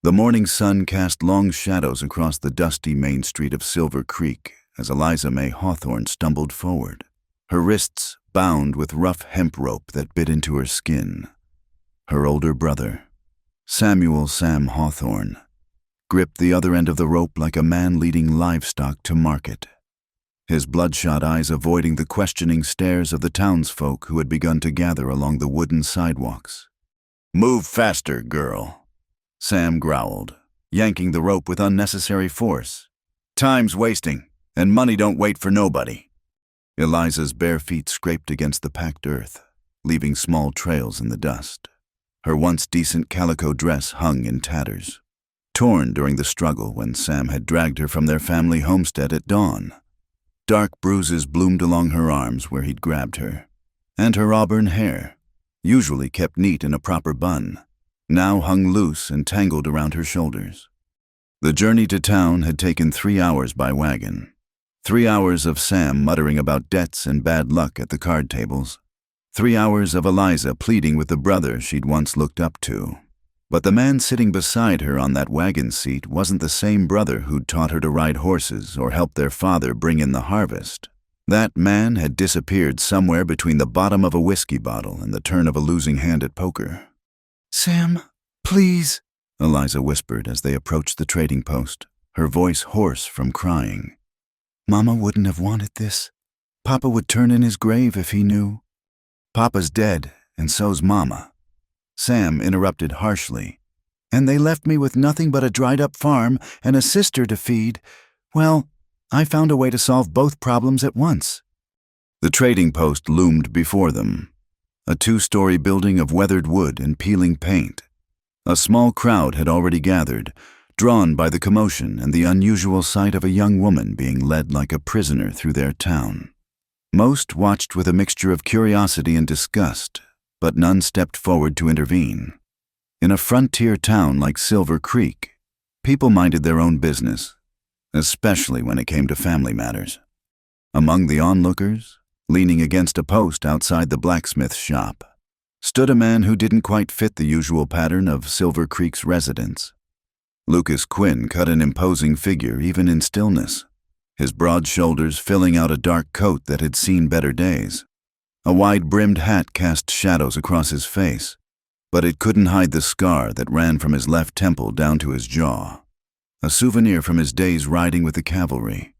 The morning sun cast long shadows across the dusty main street of Silver Creek as Eliza May Hawthorne stumbled forward, her wrists bound with rough hemp rope that bit into her skin. Her older brother, Samuel Sam Hawthorne, gripped the other end of the rope like a man leading livestock to market, his bloodshot eyes avoiding the questioning stares of the townsfolk who had begun to gather along the wooden sidewalks. "Move faster, girl," Sam growled, yanking the rope with unnecessary force. "Time's wasting, and money don't wait for nobody." Eliza's bare feet scraped against the packed earth, leaving small trails in the dust. Her once decent calico dress hung in tatters, torn during the struggle when Sam had dragged her from their family homestead at dawn. Dark bruises bloomed along her arms where he'd grabbed her, and her auburn hair, usually kept neat in a proper bun, now hung loose and tangled around her shoulders. The journey to town had taken 3 hours by wagon. 3 hours of Sam muttering about debts and bad luck at the card tables. 3 hours of Eliza pleading with the brother she'd once looked up to. But the man sitting beside her on that wagon seat wasn't the same brother who'd taught her to ride horses or help their father bring in the harvest. That man had disappeared somewhere between the bottom of a whiskey bottle and the turn of a losing hand at poker. "Sam, please," Eliza whispered as they approached the trading post, her voice hoarse from crying. "Mama wouldn't have wanted this. Papa would turn in his grave if he knew." "Papa's dead, and so's Mama," Sam interrupted harshly. "And they left me with nothing but a dried-up farm and a sister to feed. Well, I found a way to solve both problems at once." The trading post loomed before them, a 2-story building of weathered wood and peeling paint. A small crowd had already gathered, drawn by the commotion and the unusual sight of a young woman being led like a prisoner through their town. Most watched with a mixture of curiosity and disgust, but none stepped forward to intervene. In a frontier town like Silver Creek, people minded their own business, especially when it came to family matters. Among the onlookers, leaning against a post outside the blacksmith shop, stood a man who didn't quite fit the usual pattern of Silver Creek's residents. Lucas Quinn cut an imposing figure even in stillness, his broad shoulders filling out a dark coat that had seen better days. A wide-brimmed hat cast shadows across his face, but it couldn't hide the scar that ran from his left temple down to his jaw, a souvenir from his days riding with the cavalry.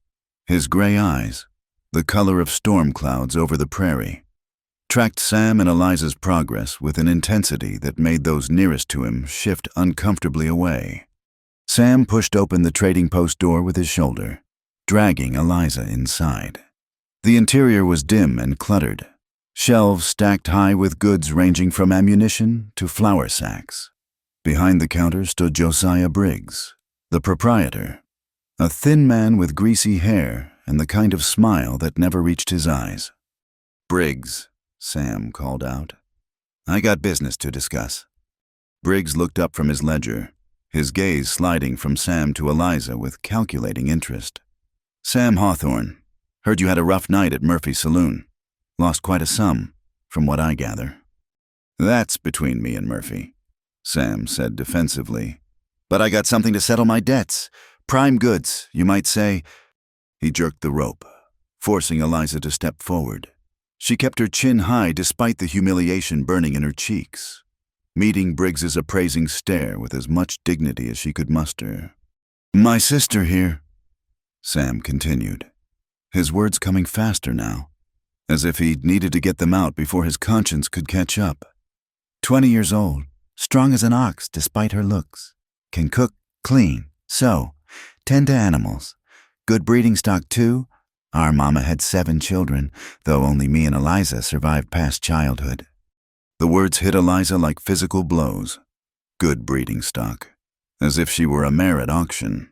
His gray eyes, the color of storm clouds over the prairie, tracked Sam and Eliza's progress with an intensity that made those nearest to him shift uncomfortably away. Sam pushed open the trading post door with his shoulder, dragging Eliza inside. The interior was dim and cluttered, shelves stacked high with goods ranging from ammunition to flour sacks. Behind the counter stood Josiah Briggs, the proprietor, a thin man with greasy hair and the kind of smile that never reached his eyes. "Briggs," Sam called out, "I got business to discuss." Briggs looked up from his ledger, his gaze sliding from Sam to Eliza with calculating interest. "Sam Hawthorne, heard you had a rough night at Murphy's Saloon. Lost quite a sum, from what I gather." "That's between me and Murphy," Sam said defensively. "But I got something to settle my debts. Prime goods, you might say." He jerked the rope, forcing Eliza to step forward. She kept her chin high despite the humiliation burning in her cheeks, meeting Briggs's appraising stare with as much dignity as she could muster. "My sister here," Sam continued, his words coming faster now, as if he'd needed to get them out before his conscience could catch up. 20 years old, strong as an ox despite her looks, can cook, clean, sew, tend to animals. Good breeding stock too. Our mama had 7 children, though only me and Eliza survived past childhood. The words hit Eliza like physical blows. Good breeding stock, as if she were a mare at auction.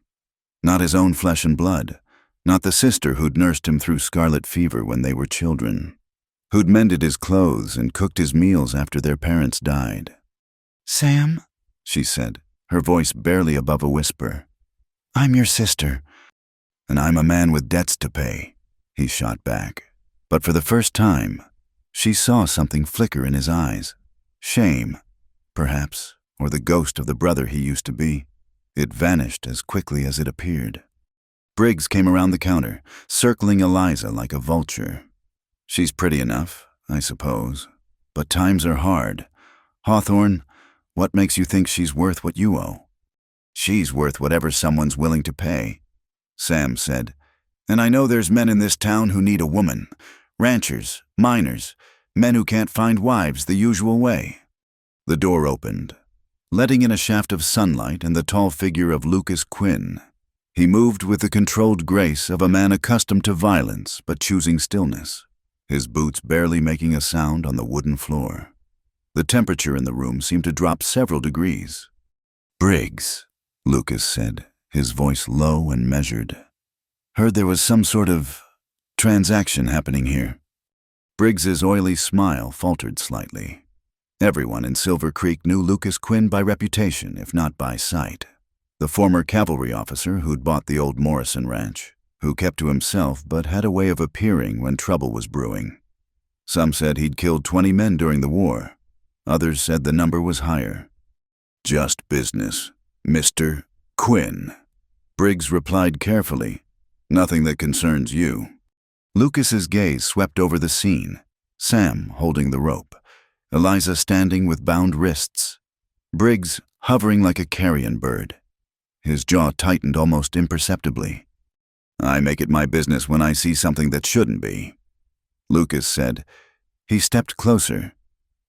Not his own flesh and blood, not the sister who'd nursed him through scarlet fever when they were children, who'd mended his clothes and cooked his meals after their parents died. "Sam," she said, her voice barely above a whisper, "I'm your sister." "And I'm a man with debts to pay," he shot back. But for the first time, she saw something flicker in his eyes. Shame, perhaps, or the ghost of the brother he used to be. It vanished as quickly as it appeared. Briggs came around the counter, circling Eliza like a vulture. She's pretty enough, I suppose, but times are hard. Hawthorne, what makes you think she's worth what you owe? She's worth whatever someone's willing to pay, Sam said. And I know there's men in this town who need a woman. Ranchers, miners, men who can't find wives the usual way. The door opened, letting in a shaft of sunlight and the tall figure of Lucas Quinn. He moved with the controlled grace of a man accustomed to violence but choosing stillness, his boots barely making a sound on the wooden floor. The temperature in the room seemed to drop several degrees. "Briggs," Lucas said, his voice low and measured. "Heard there was some sort of transaction happening here." Briggs's oily smile faltered slightly. Everyone in Silver Creek knew Lucas Quinn by reputation, if not by sight. The former cavalry officer who'd bought the old Morrison ranch, who kept to himself but had a way of appearing when trouble was brewing. Some said he'd killed 20 men during the war. Others said the number was higher. "Just business, Mr. Quinn," Briggs replied carefully. "Nothing that concerns you." Lucas's gaze swept over the scene, Sam holding the rope, Eliza standing with bound wrists, Briggs hovering like a carrion bird. His jaw tightened almost imperceptibly. "I make it my business when I see something that shouldn't be," Lucas said. He stepped closer,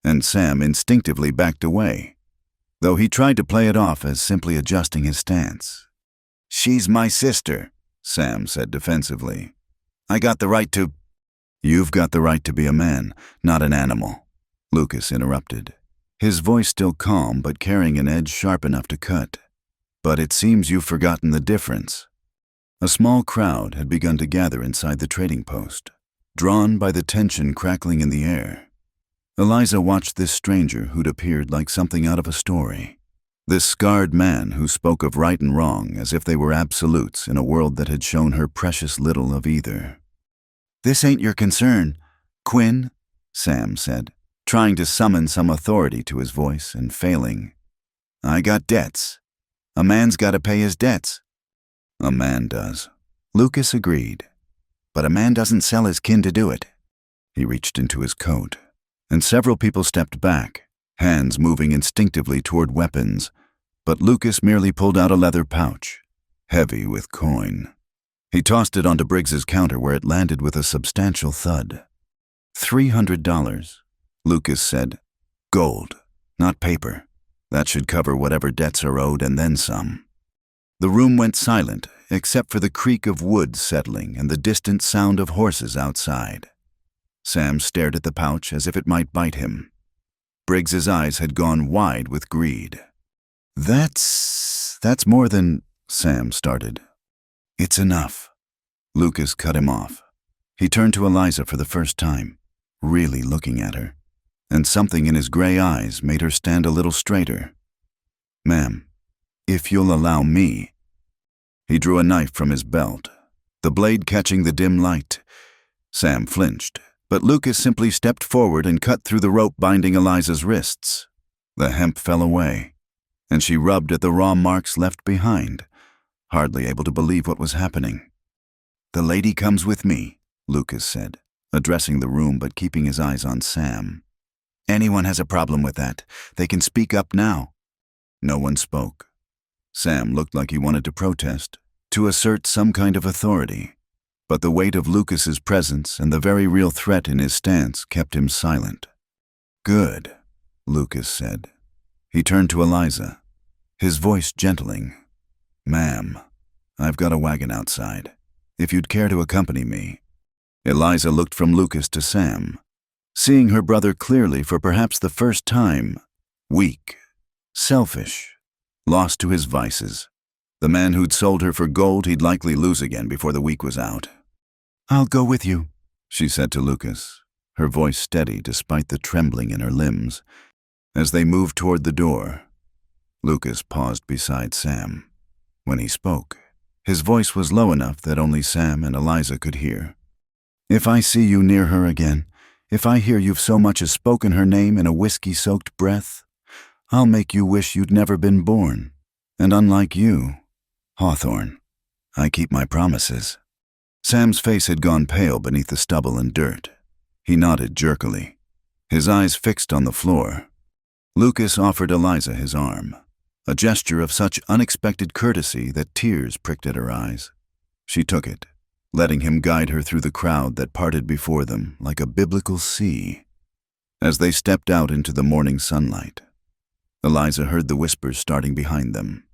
and Sam instinctively backed away, though he tried to play it off as simply adjusting his stance. "She's my sister," Sam said defensively. "I got the right to—" "You've got the right to be a man, not an animal," Lucas interrupted, his voice still calm but carrying an edge sharp enough to cut. "But it seems you've forgotten the difference." A small crowd had begun to gather inside the trading post, drawn by the tension crackling in the air. Eliza watched this stranger who'd appeared like something out of a story. This scarred man who spoke of right and wrong as if they were absolutes in a world that had shown her precious little of either. "This ain't your concern, Quinn," Sam said, trying to summon some authority to his voice and failing. "I got debts. A man's got to pay his debts." "A man does," Lucas agreed. "But a man doesn't sell his kin to do it." He reached into his coat, and several people stepped back, hands moving instinctively toward weapons, but Lucas merely pulled out a leather pouch, heavy with coin. He tossed it onto Briggs's counter where it landed with a substantial thud. $300, Lucas said. "Gold, not paper. That should cover whatever debts are owed and then some." The room went silent, except for the creak of wood settling and the distant sound of horses outside. Sam stared at the pouch as if it might bite him. Briggs's eyes had gone wide with greed. That's more than," Sam started. "It's enough." Lucas cut him off. He turned to Eliza for the first time, really looking at her, and something in his gray eyes made her stand a little straighter. "Ma'am, if you'll allow me." He drew a knife from his belt, the blade catching the dim light. Sam flinched, but Lucas simply stepped forward and cut through the rope binding Eliza's wrists. The hemp fell away, and she rubbed at the raw marks left behind, hardly able to believe what was happening. "The lady comes with me," Lucas said, addressing the room but keeping his eyes on Sam. "Anyone has a problem with that, they can speak up now." No one spoke. Sam looked like he wanted to protest, to assert some kind of authority, but the weight of Lucas's presence and the very real threat in his stance kept him silent. "Good," Lucas said. He turned to Eliza, his voice gentling. "Ma'am, I've got a wagon outside, if you'd care to accompany me." Eliza looked from Lucas to Sam, seeing her brother clearly for perhaps the first time, weak, selfish, lost to his vices. The man who'd sold her for gold he'd likely lose again before the week was out. "I'll go with you," she said to Lucas, her voice steady despite the trembling in her limbs. As they moved toward the door, Lucas paused beside Sam. When he spoke, his voice was low enough that only Sam and Eliza could hear. "If I see you near her again, if I hear you've so much as spoken her name in a whiskey-soaked breath, I'll make you wish you'd never been born." And unlike you, Hawthorne, I keep my promises." Sam's face had gone pale beneath the stubble and dirt. He nodded jerkily, his eyes fixed on the floor. Lucas offered Eliza his arm, a gesture of such unexpected courtesy that tears pricked at her eyes. She took it, letting him guide her through the crowd that parted before them like a biblical sea. As they stepped out into the morning sunlight, Eliza heard the whispers starting behind them,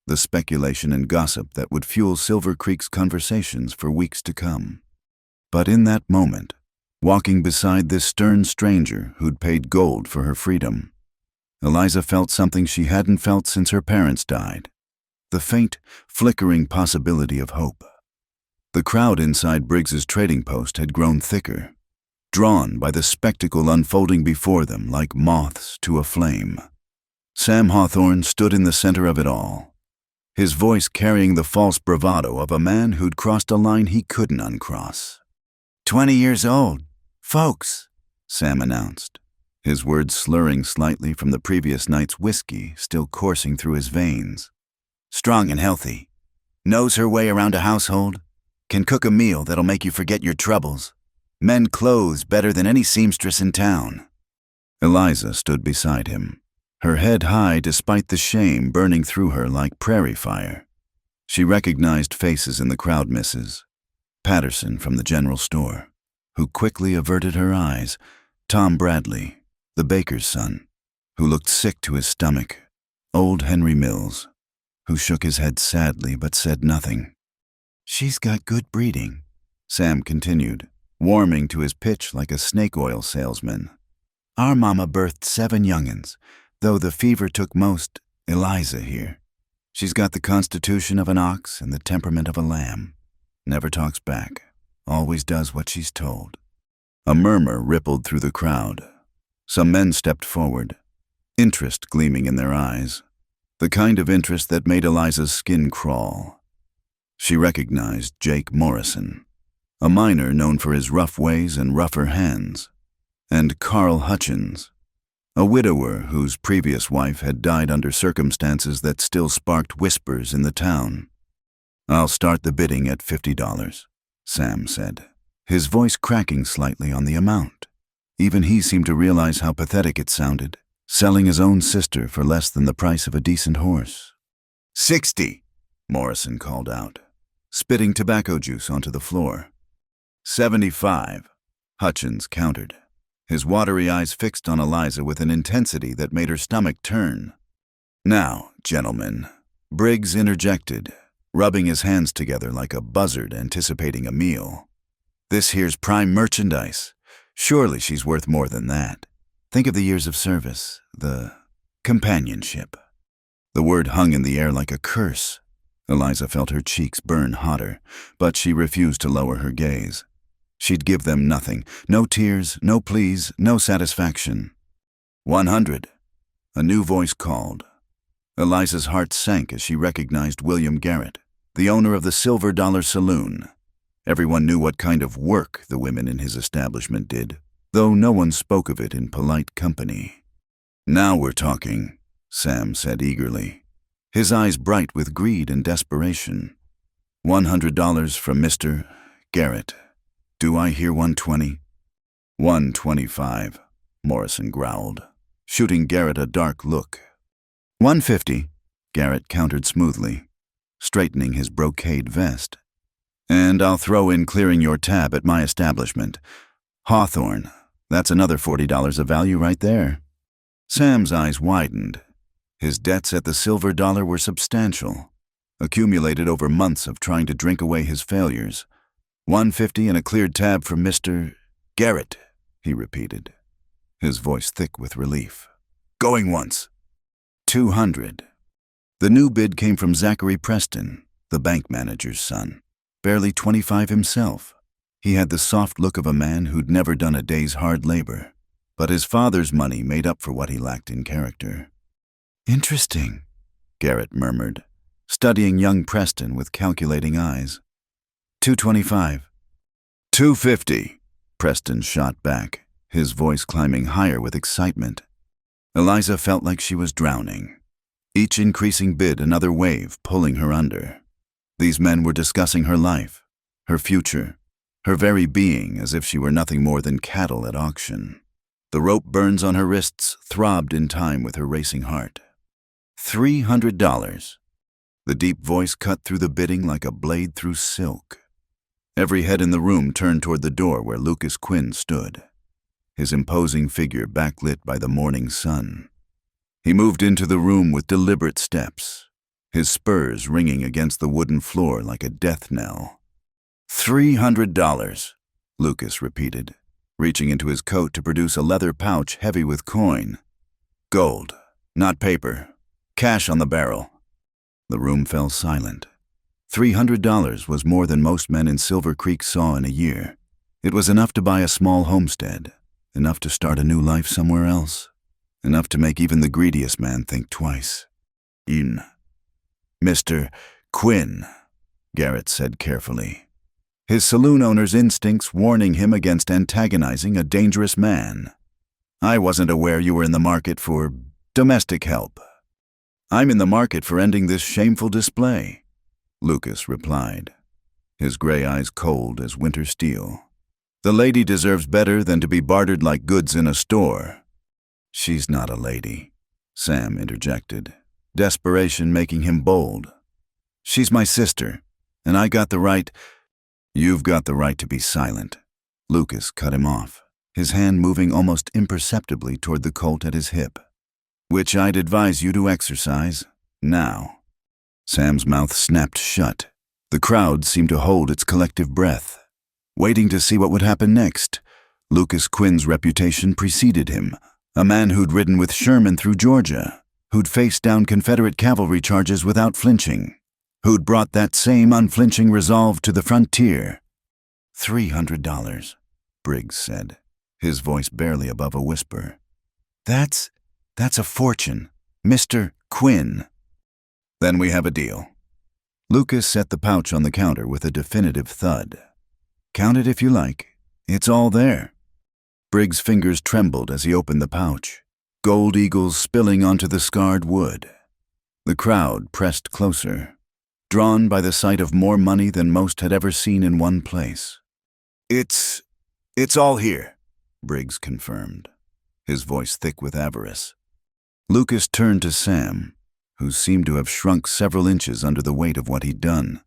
the speculation and gossip that would fuel Silver Creek's conversations for weeks to come. But in that moment, walking beside this stern stranger who'd paid gold for her freedom, Eliza felt something she hadn't felt since her parents died, the faint, flickering possibility of hope. The crowd inside Briggs's trading post had grown thicker, drawn by the spectacle unfolding before them like moths to a flame. Sam Hawthorne stood in the center of it all, his voice carrying the false bravado of a man who'd crossed a line he couldn't uncross. 20 years old, folks," Sam announced, his words slurring slightly from the previous night's whiskey still coursing through his veins. "Strong and healthy, knows her way around a household, can cook a meal that'll make you forget your troubles, mend clothes better than any seamstress in town." Eliza stood beside him, her head high despite the shame burning through her like prairie fire. She recognized faces in the crowd misses. Patterson from the general store, who quickly averted her eyes, Tom Bradley, the baker's son, who looked sick to his stomach, old Henry Mills, who shook his head sadly but said nothing. "She's got good breeding," Sam continued, warming to his pitch like a snake oil salesman. "Our mama birthed 7 young'uns, though the fever took most Eliza here. She's got the constitution of an ox and the temperament of a lamb. Never talks back, always does what she's told." A murmur rippled through the crowd. Some men stepped forward, interest gleaming in their eyes, the kind of interest that made Eliza's skin crawl. She recognized Jake Morrison, a miner known for his rough ways and rougher hands, and Carl Hutchins, a widower whose previous wife had died under circumstances that still sparked whispers in the town. "I'll start the bidding at $50, Sam said, his voice cracking slightly on the amount. Even he seemed to realize how pathetic it sounded, selling his own sister for less than the price of a decent horse. 60, Morrison called out, spitting tobacco juice onto the floor. 75, Hutchins countered, his watery eyes fixed on Eliza with an intensity that made her stomach turn. "Now, gentlemen," Briggs interjected, rubbing his hands together like a buzzard anticipating a meal. "This here's prime merchandise. Surely she's worth more than that. Think of the years of service, the companionship." The word hung in the air like a curse. Eliza felt her cheeks burn hotter, but she refused to lower her gaze. She'd give them nothing, no tears, no pleas, no satisfaction. 100, a new voice called. Eliza's heart sank as she recognized William Garrett, the owner of the Silver Dollar Saloon. Everyone knew what kind of work the women in his establishment did, though no one spoke of it in polite company. "Now we're talking," Sam said eagerly, his eyes bright with greed and desperation. $100 from Mr. Garrett. Do I hear 120? 125, Morrison growled, shooting Garrett a dark look. 150, Garrett countered smoothly, straightening his brocade vest. "And I'll throw in clearing your tab at my establishment. Hawthorne, that's another $40 of value right there." Sam's eyes widened. His debts at the Silver Dollar were substantial, accumulated over months of trying to drink away his failures. 150 and a cleared tab from Mr. Garrett, he repeated, his voice thick with relief. "Going once." 200. The new bid came from Zachary Preston, the bank manager's son, barely 25 himself. He had the soft look of a man who'd never done a day's hard labor, but his father's money made up for what he lacked in character. "Interesting," Garrett murmured, studying young Preston with calculating eyes. 225. 250, Preston shot back, his voice climbing higher with excitement. Eliza felt like she was drowning. each increasing bid another wave pulling her under. These men were discussing her life, her future, her very being as if she were nothing more than cattle at auction. The rope burns on her wrists throbbed in time with her racing heart. $300. The deep voice cut through the bidding like a blade through silk. Every head in the room turned toward the door where Lucas Quinn stood, his imposing figure backlit by the morning sun. He moved into the room with deliberate steps, his spurs ringing against the wooden floor like a death knell. $300, Lucas repeated, reaching into his coat to produce a leather pouch heavy with coin. Gold, not paper. Cash on the barrel. The room fell silent. $300 was more than most men in Silver Creek saw in a year. It was enough to buy a small homestead, enough to start a new life somewhere else, enough to make even the greediest man think twice. Mr. Quinn, Garrett said carefully, his saloon owner's instincts warning him against antagonizing a dangerous man. I wasn't aware you were in the market for domestic help. I'm in the market for ending this shameful display, Lucas replied, his gray eyes cold as winter steel. The lady deserves better than to be bartered like goods in a store. She's not a lady, Sam interjected, desperation making him bold. She's my sister, and I got the right— You've got the right to be silent. Lucas cut him off, his hand moving almost imperceptibly toward the Colt at his hip, which I'd advise you to exercise now. Sam's mouth snapped shut. The crowd seemed to hold its collective breath, waiting to see what would happen next. Lucas Quinn's reputation preceded him, a man who'd ridden with Sherman through Georgia, who'd faced down Confederate cavalry charges without flinching, who'd brought that same unflinching resolve to the frontier. $300, Briggs said, his voice barely above a whisper. That's a fortune, Mr. Quinn. Then we have a deal. Lucas set the pouch on the counter with a definitive thud. Count it if you like. It's all there. Briggs' fingers trembled as he opened the pouch, gold eagles spilling onto the scarred wood. The crowd pressed closer, drawn by the sight of more money than most had ever seen in one place. It's all here, Briggs confirmed, his voice thick with avarice. Lucas turned to Sam, who seemed to have shrunk several inches under the weight of what he'd done.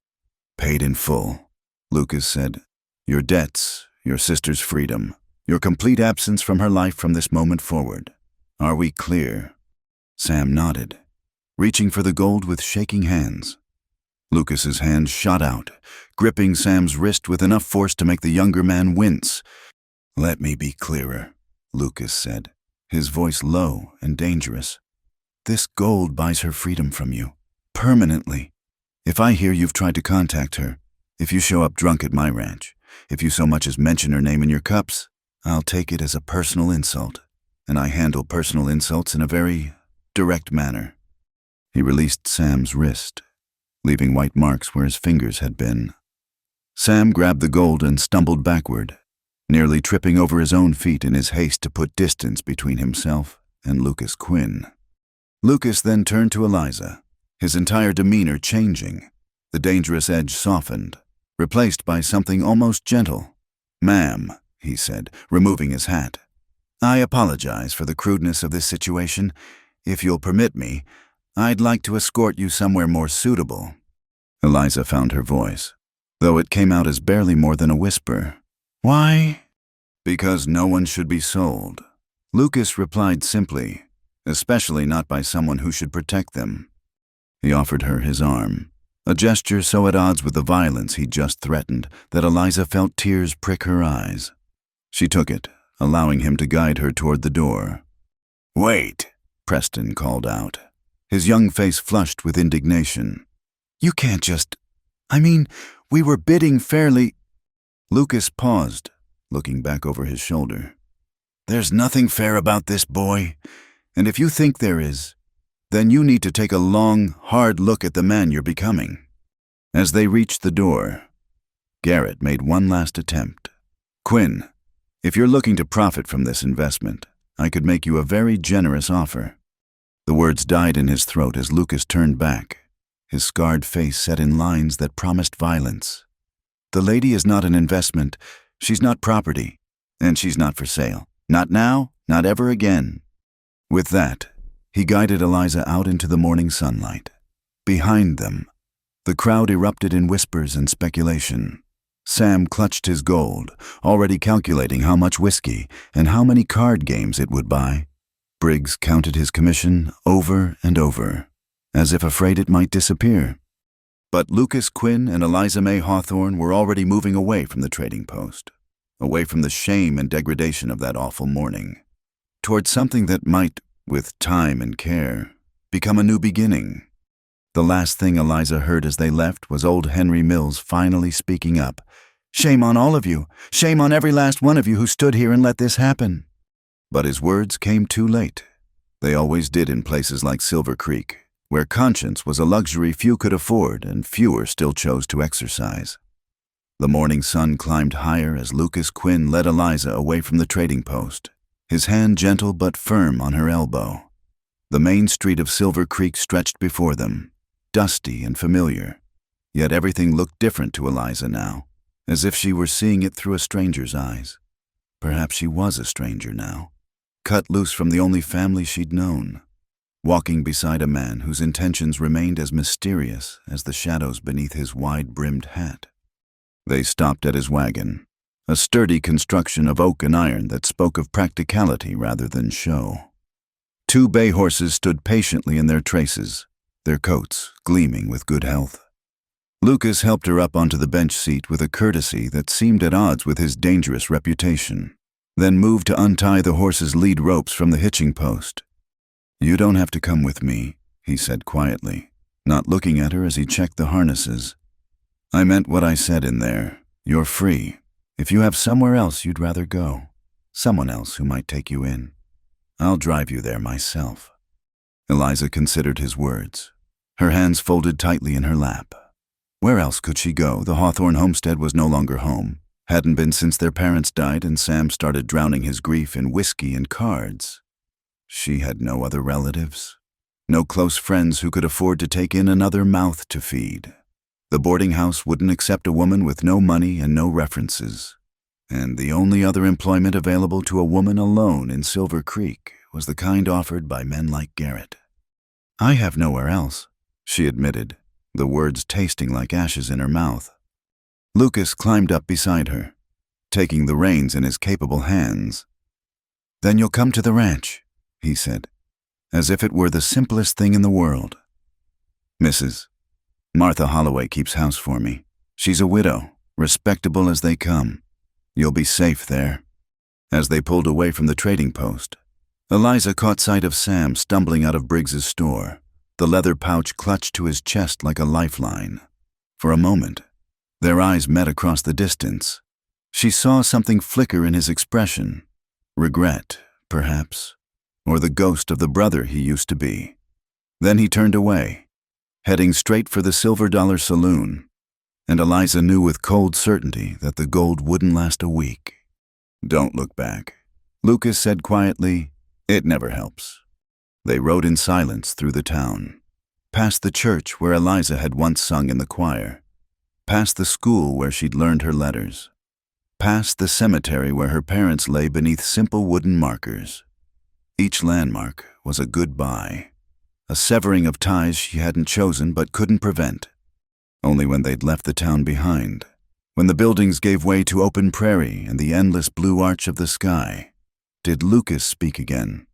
Paid in full, Lucas said. Your debts, your sister's freedom, your complete absence from her life from this moment forward. Are we clear? Sam nodded, reaching for the gold with shaking hands. Lucas's hand shot out, gripping Sam's wrist with enough force to make the younger man wince. Let me be clearer, Lucas said, his voice low and dangerous. This gold buys her freedom from you, permanently. If I hear you've tried to contact her, if you show up drunk at my ranch, if you so much as mention her name in your cups, I'll take it as a personal insult, and I handle personal insults in a very direct manner. He released Sam's wrist, leaving white marks where his fingers had been. Sam grabbed the gold and stumbled backward, nearly tripping over his own feet in his haste to put distance between himself and Lucas Quinn. Lucas then turned to Eliza, his entire demeanor changing, the dangerous edge softened, replaced by something almost gentle. Ma'am, he said, removing his hat. I apologize for the crudeness of this situation. If you'll permit me, I'd like to escort you somewhere more suitable. Eliza found her voice, though it came out as barely more than a whisper. Why? Because no one should be sold. Lucas replied simply, especially not by someone who should protect them. He offered her his arm, a gesture so at odds with the violence he'd just threatened that Eliza felt tears prick her eyes. She took it, allowing him to guide her toward the door. Wait, Preston called out, his young face flushed with indignation. You can't just— we were bidding fairly— Lucas paused, looking back over his shoulder. There's nothing fair about this, boy, and if you think there is, then you need to take a long, hard look at the man you're becoming. As they reached the door, Garrett made one last attempt. Quinn, if you're looking to profit from this investment, I could make you a very generous offer. The words died in his throat as Lucas turned back, his scarred face set in lines that promised violence. The lady is not an investment, she's not property, and she's not for sale. Not now, not ever again. With that, he guided Eliza out into the morning sunlight. Behind them, the crowd erupted in whispers and speculation. Sam clutched his gold, already calculating how much whiskey and how many card games it would buy. Briggs counted his commission over and over, as if afraid it might disappear. But Lucas Quinn and Eliza May Hawthorne were already moving away from the trading post, away from the shame and degradation of that awful morning, towards something that might, with time and care, become a new beginning. The last thing Eliza heard as they left was old Henry Mills finally speaking up. "Shame on all of you! Shame on every last one of you who stood here and let this happen!" But his words came too late. They always did in places like Silver Creek, where conscience was a luxury few could afford and fewer still chose to exercise. The morning sun climbed higher as Lucas Quinn led Eliza away from the trading post, his hand gentle but firm on her elbow. The main street of Silver Creek stretched before them, dusty and familiar, yet everything looked different to Eliza now, as if she were seeing it through a stranger's eyes. Perhaps she was a stranger now, cut loose from the only family she'd known, walking beside a man whose intentions remained as mysterious as the shadows beneath his wide-brimmed hat. They stopped at his wagon, a sturdy construction of oak and iron that spoke of practicality rather than show. 2 bay horses stood patiently in their traces, their coats gleaming with good health. Lucas helped her up onto the bench seat with a courtesy that seemed at odds with his dangerous reputation, then moved to untie the horse's lead ropes from the hitching post. "You don't have to come with me," he said quietly, not looking at her as he checked the harnesses. "I meant what I said in there. You're free. If you have somewhere else you'd rather go, someone else who might take you in, I'll drive you there myself." Eliza considered his words, her hands folded tightly in her lap. Where else could she go? The Hawthorne homestead was no longer home, hadn't been since their parents died and Sam started drowning his grief in whiskey and cards. She had no other relatives, no close friends who could afford to take in another mouth to feed. The boarding house wouldn't accept a woman with no money and no references, and the only other employment available to a woman alone in Silver Creek was the kind offered by men like Garrett. "I have nowhere else," she admitted, the words tasting like ashes in her mouth. Lucas climbed up beside her, taking the reins in his capable hands. "Then you'll come to the ranch," he said, as if it were the simplest thing in the world. "Mrs. Martha Holloway keeps house for me. She's a widow, respectable as they come. You'll be safe there." As they pulled away from the trading post, Eliza caught sight of Sam stumbling out of Briggs's store, the leather pouch clutched to his chest like a lifeline. For a moment, their eyes met across the distance. She saw something flicker in his expression. Regret, perhaps, or the ghost of the brother he used to be. Then he turned away, heading straight for the Silver Dollar Saloon, and Eliza knew with cold certainty that the gold wouldn't last a week. "Don't look back," Lucas said quietly. "It never helps." They rode in silence through the town, past the church where Eliza had once sung in the choir, past the school where she'd learned her letters, past the cemetery where her parents lay beneath simple wooden markers. Each landmark was a goodbye, a severing of ties she hadn't chosen but couldn't prevent. Only when they'd left the town behind, when the buildings gave way to open prairie and the endless blue arch of the sky, did Lucas speak again.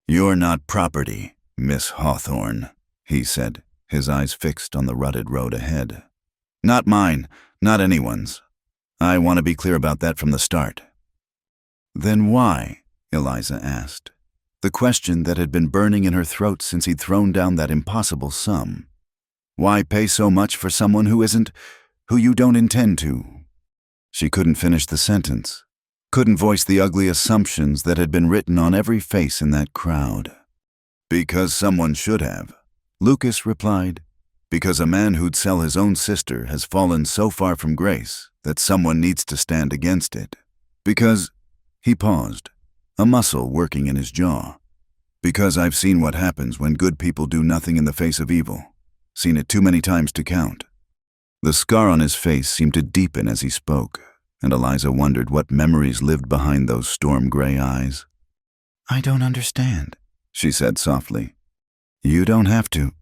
"You're not property, Miss Hawthorne," he said, his eyes fixed on the rutted road ahead. "Not mine, not anyone's. I want to be clear about that from the start." "Then why?" Eliza asked, the question that had been burning in her throat since he'd thrown down that impossible sum. "Why pay so much for someone who you don't intend to?" She couldn't finish the sentence, couldn't voice the ugly assumptions that had been written on every face in that crowd. "Because someone should have," Lucas replied. "Because a man who'd sell his own sister has fallen so far from grace that someone needs to stand against it. Because—" he paused, a muscle working in his jaw. Because I've seen what happens when good people do nothing in the face of evil. Seen it too many times to count. The scar on his face seemed to deepen as he spoke, and Eliza wondered what memories lived behind those storm-gray eyes. "I don't understand," she said softly. "You don't have to."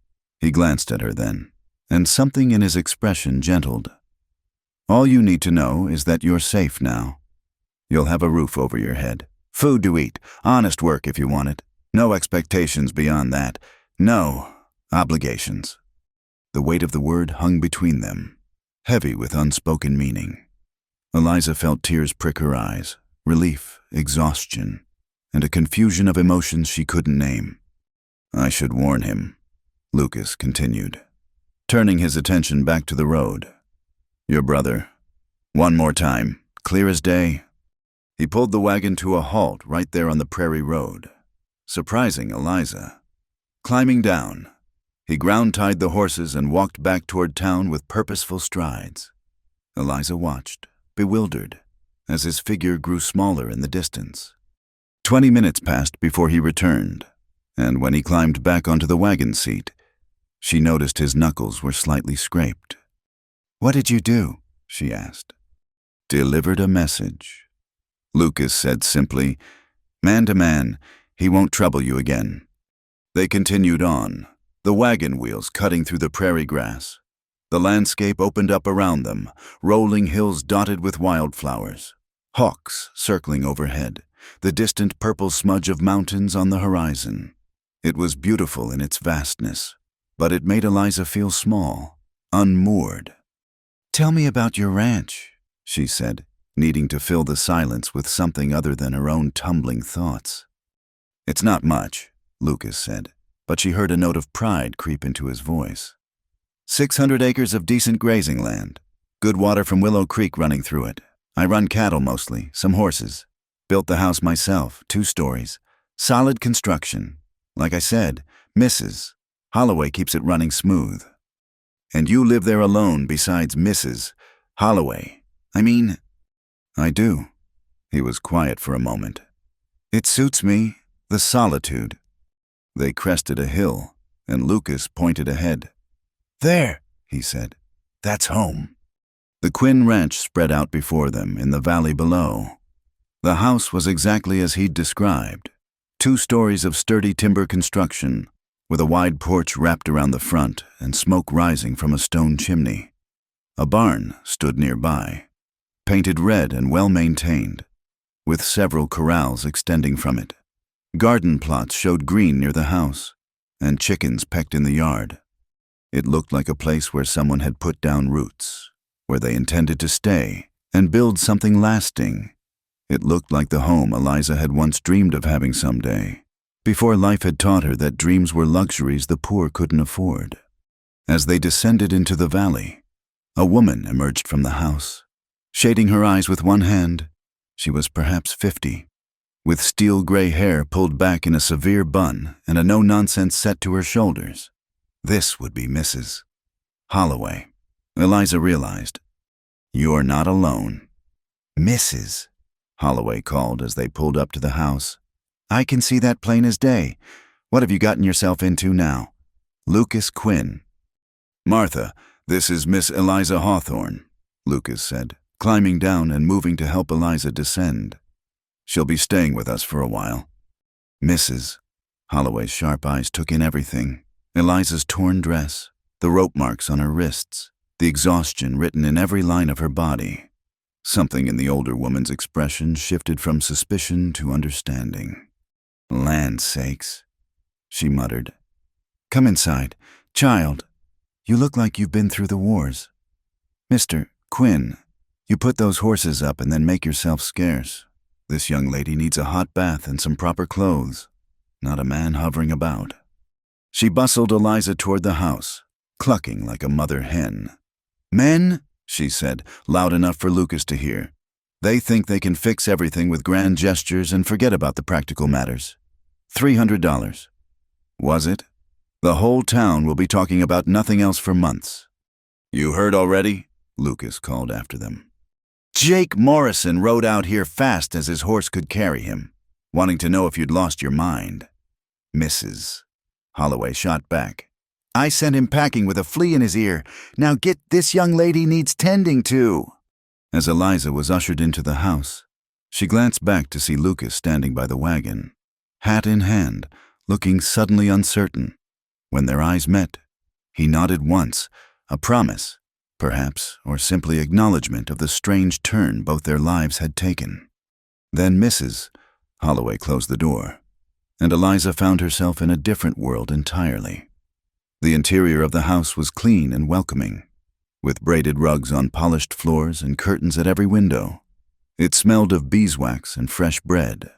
He glanced at her then, and something in his expression gentled. "All you need to know is that you're safe now. You'll have a roof over your head, food to eat, honest work if you want it. No expectations beyond that. No obligations." The weight of the word hung between them, heavy with unspoken meaning. Eliza felt tears prick her eyes, relief, exhaustion, and a confusion of emotions she couldn't name. "I should warn him," Lucas continued, turning his attention back to the road. "Your brother. One more time, clear as day." He pulled the wagon to a halt right there on the prairie road, surprising Eliza. Climbing down, he ground-tied the horses and walked back toward town with purposeful strides. Eliza watched, bewildered, as his figure grew smaller in the distance. 20 minutes passed before he returned, and when he climbed back onto the wagon seat, she noticed his knuckles were slightly scraped. "What did you do?" she asked. "Delivered a message." Lucas said simply, "Man to man, he won't trouble you again." They continued on, the wagon wheels cutting through the prairie grass. The landscape opened up around them, rolling hills dotted with wildflowers, hawks circling overhead, the distant purple smudge of mountains on the horizon. It was beautiful in its vastness, but it made Eliza feel small, unmoored. "Tell me about your ranch," she said, needing to fill the silence with something other than her own tumbling thoughts. "It's not much," Lucas said, but she heard a note of pride creep into his voice. 600 acres of decent grazing land, good water from Willow Creek running through it. I run cattle mostly, some horses. Built the house myself, 2 stories. Solid construction. Like I said, Mrs. Holloway keeps it running smooth. And you live there alone besides Mrs. Holloway. I do." He was quiet for a moment. "It suits me, the solitude." They crested a hill, and Lucas pointed ahead. "There," he said. "That's home." The Quinn Ranch spread out before them in the valley below. The house was exactly as he'd described. 2 stories of sturdy timber construction, with a wide porch wrapped around the front and smoke rising from a stone chimney. A barn stood nearby, painted red and well-maintained, with several corrals extending from it. Garden plots showed green near the house, and chickens pecked in the yard. It looked like a place where someone had put down roots, where they intended to stay and build something lasting. It looked like the home Eliza had once dreamed of having someday, before life had taught her that dreams were luxuries the poor couldn't afford. As they descended into the valley, a woman emerged from the house, shading her eyes with one hand. She was perhaps 50, with steel-gray hair pulled back in a severe bun and a no-nonsense set to her shoulders. This would be Mrs. Holloway. Eliza realized. "You're not alone." "Mrs." Holloway called as they pulled up to the house. "I can see that plain as day. What have you gotten yourself into now?" "Lucas Quinn." "Martha, this is Miss Eliza Hawthorne," Lucas said, climbing down and moving to help Eliza descend. "She'll be staying with us for a while." "Mrs." Holloway's sharp eyes took in everything. Eliza's torn dress, the rope marks on her wrists, the exhaustion written in every line of her body. Something in the older woman's expression shifted from suspicion to understanding. "Land sakes," she muttered. "Come inside. Child, you look like you've been through the wars. Mr. Quinn, you put those horses up and then make yourself scarce. This young lady needs a hot bath and some proper clothes, not a man hovering about." She bustled Eliza toward the house, clucking like a mother hen. "Men," she said, loud enough for Lucas to hear. "They think they can fix everything with grand gestures and forget about the practical matters. $300. Was it? The whole town will be talking about nothing else for months." "You heard already?" Lucas called after them. "Jake Morrison rode out here fast as his horse could carry him, wanting to know if you'd lost your mind." Mrs. Holloway shot back. I sent him packing with a flea in his ear. Now get this young lady needs tending to. As Eliza was ushered into the house, she glanced back to see Lucas standing by the wagon, hat in hand, looking suddenly uncertain. When their eyes met, he nodded once, a promise, perhaps, or simply acknowledgement of the strange turn both their lives had taken. Then Mrs. Holloway closed the door, and Eliza found herself in a different world entirely. The interior of the house was clean and welcoming, with braided rugs on polished floors and curtains at every window. It smelled of beeswax and fresh bread,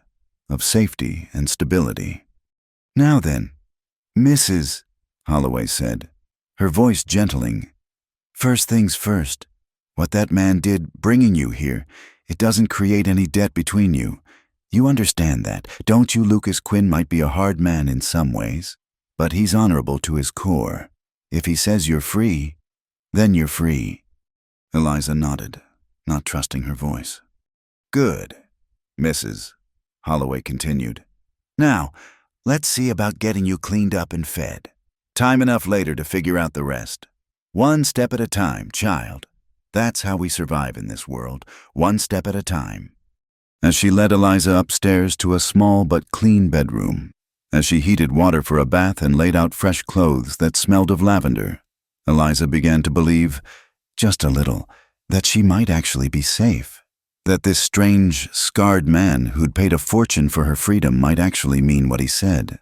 of safety and stability. Now then, Mrs. Holloway said, her voice gentling, first things first, what that man did bringing you here, it doesn't create any debt between you. You understand that, don't you? Lucas Quinn might be a hard man in some ways, but he's honorable to his core. If he says you're free, then you're free. Eliza nodded, not trusting her voice. Good, Mrs. Holloway continued. Now, let's see about getting you cleaned up and fed. Time enough later to figure out the rest. One step at a time, child. That's how we survive in this world, one step at a time. As she led Eliza upstairs to a small but clean bedroom, as she heated water for a bath and laid out fresh clothes that smelled of lavender, Eliza began to believe, just a little, that she might actually be safe, that this strange, scarred man who'd paid a fortune for her freedom might actually mean what he said.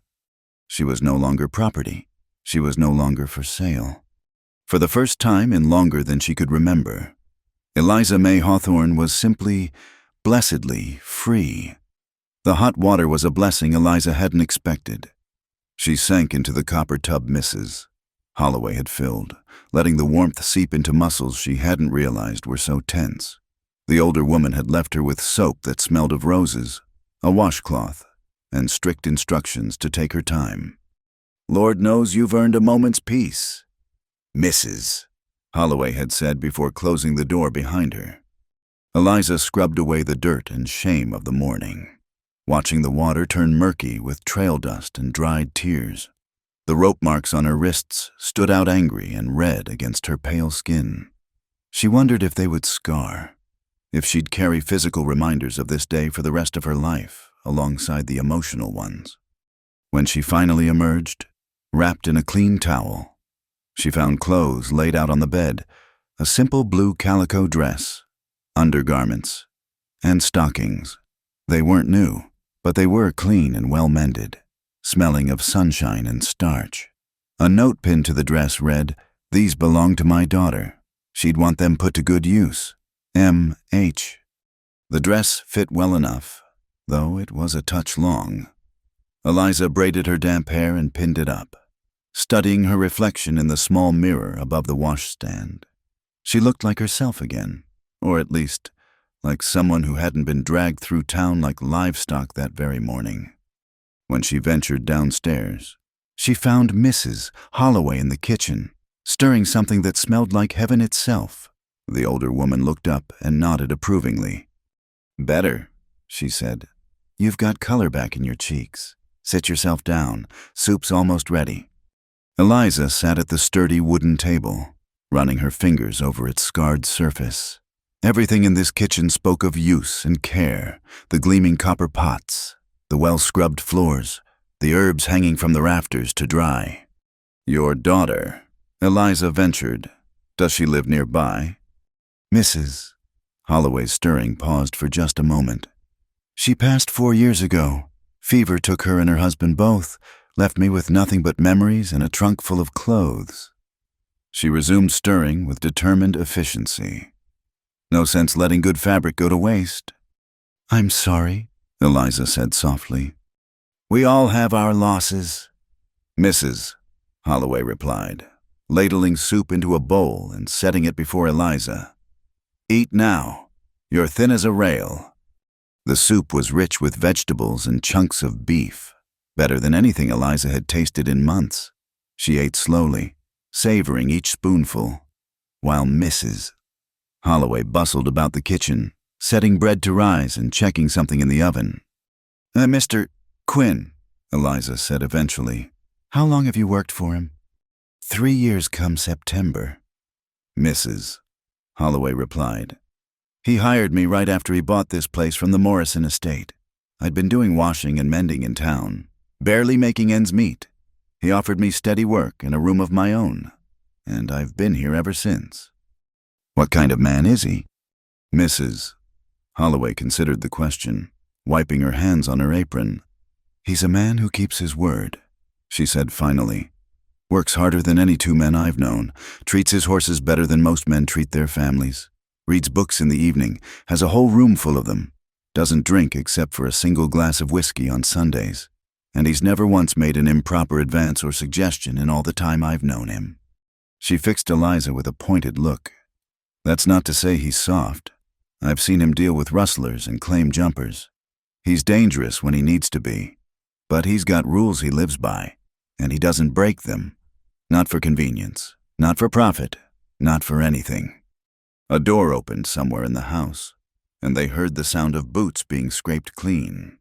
She was no longer property. She was no longer for sale. For the first time in longer than she could remember, Eliza May Hawthorne was simply, blessedly free. The hot water was a blessing Eliza hadn't expected. She sank into the copper tub Mrs. Holloway had filled, letting the warmth seep into muscles she hadn't realized were so tense. The older woman had left her with soap that smelled of roses, a washcloth, and strict instructions to take her time. Lord knows you've earned a moment's peace, Mrs. Holloway had said before closing the door behind her. Eliza scrubbed away the dirt and shame of the morning, watching the water turn murky with trail dust and dried tears. The rope marks on her wrists stood out angry and red against her pale skin. She wondered if they would scar, if she'd carry physical reminders of this day for the rest of her life alongside the emotional ones. When she finally emerged, wrapped in a clean towel, she found clothes laid out on the bed, a simple blue calico dress, undergarments, and stockings. They weren't new, but they were clean and well-mended, smelling of sunshine and starch. A note pinned to the dress read, "These belong to my daughter. She'd want them put to good use. M.H." The dress fit well enough, though it was a touch long. Eliza braided her damp hair and pinned it up, studying her reflection in the small mirror above the washstand. She looked like herself again, or at least like someone who hadn't been dragged through town like livestock that very morning. When she ventured downstairs, she found Mrs. Holloway in the kitchen, stirring something that smelled like heaven itself. The older woman looked up and nodded approvingly. "Better," she said. "You've got color back in your cheeks. Sit yourself down. Soup's almost ready." Eliza sat at the sturdy wooden table, running her fingers over its scarred surface. Everything in this kitchen spoke of use and care, the gleaming copper pots, the well-scrubbed floors, the herbs hanging from the rafters to dry. "Your daughter," Eliza ventured. "Does she live nearby?" Mrs. Holloway's stirring paused for just a moment. "She passed 4 years ago. Fever took her and her husband both, left me with nothing but memories and a trunk full of clothes." She resumed stirring with determined efficiency. No sense letting good fabric go to waste. "I'm sorry," Eliza said softly. "We all have our losses," Mrs. Holloway replied, ladling soup into a bowl and setting it before Eliza. "Eat now. You're thin as a rail." The soup was rich with vegetables and chunks of beef, better than anything Eliza had tasted in months. She ate slowly, savoring each spoonful, while Mrs. Holloway bustled about the kitchen, setting bread to rise and checking something in the oven. "Mr. Quinn," Eliza said eventually. How long have you worked for him? 3 years come September. Mrs. Holloway replied. He hired me right after he bought this place from the Morrison estate. I'd been doing washing and mending in town, barely making ends meet. He offered me steady work and a room of my own, and I've been here ever since. What kind of man is he? Mrs. Holloway considered the question, wiping her hands on her apron. He's a man who keeps his word, she said finally. Works harder than any 2 men I've known, treats his horses better than most men treat their families, reads books in the evening, has a whole room full of them, doesn't drink except for a single glass of whiskey on Sundays, and he's never once made an improper advance or suggestion in all the time I've known him. She fixed Eliza with a pointed look. That's not to say he's soft. I've seen him deal with rustlers and claim jumpers. He's dangerous when he needs to be, but he's got rules he lives by, and he doesn't break them. Not for convenience, not for profit, not for anything. A door opened somewhere in the house, and they heard the sound of boots being scraped clean.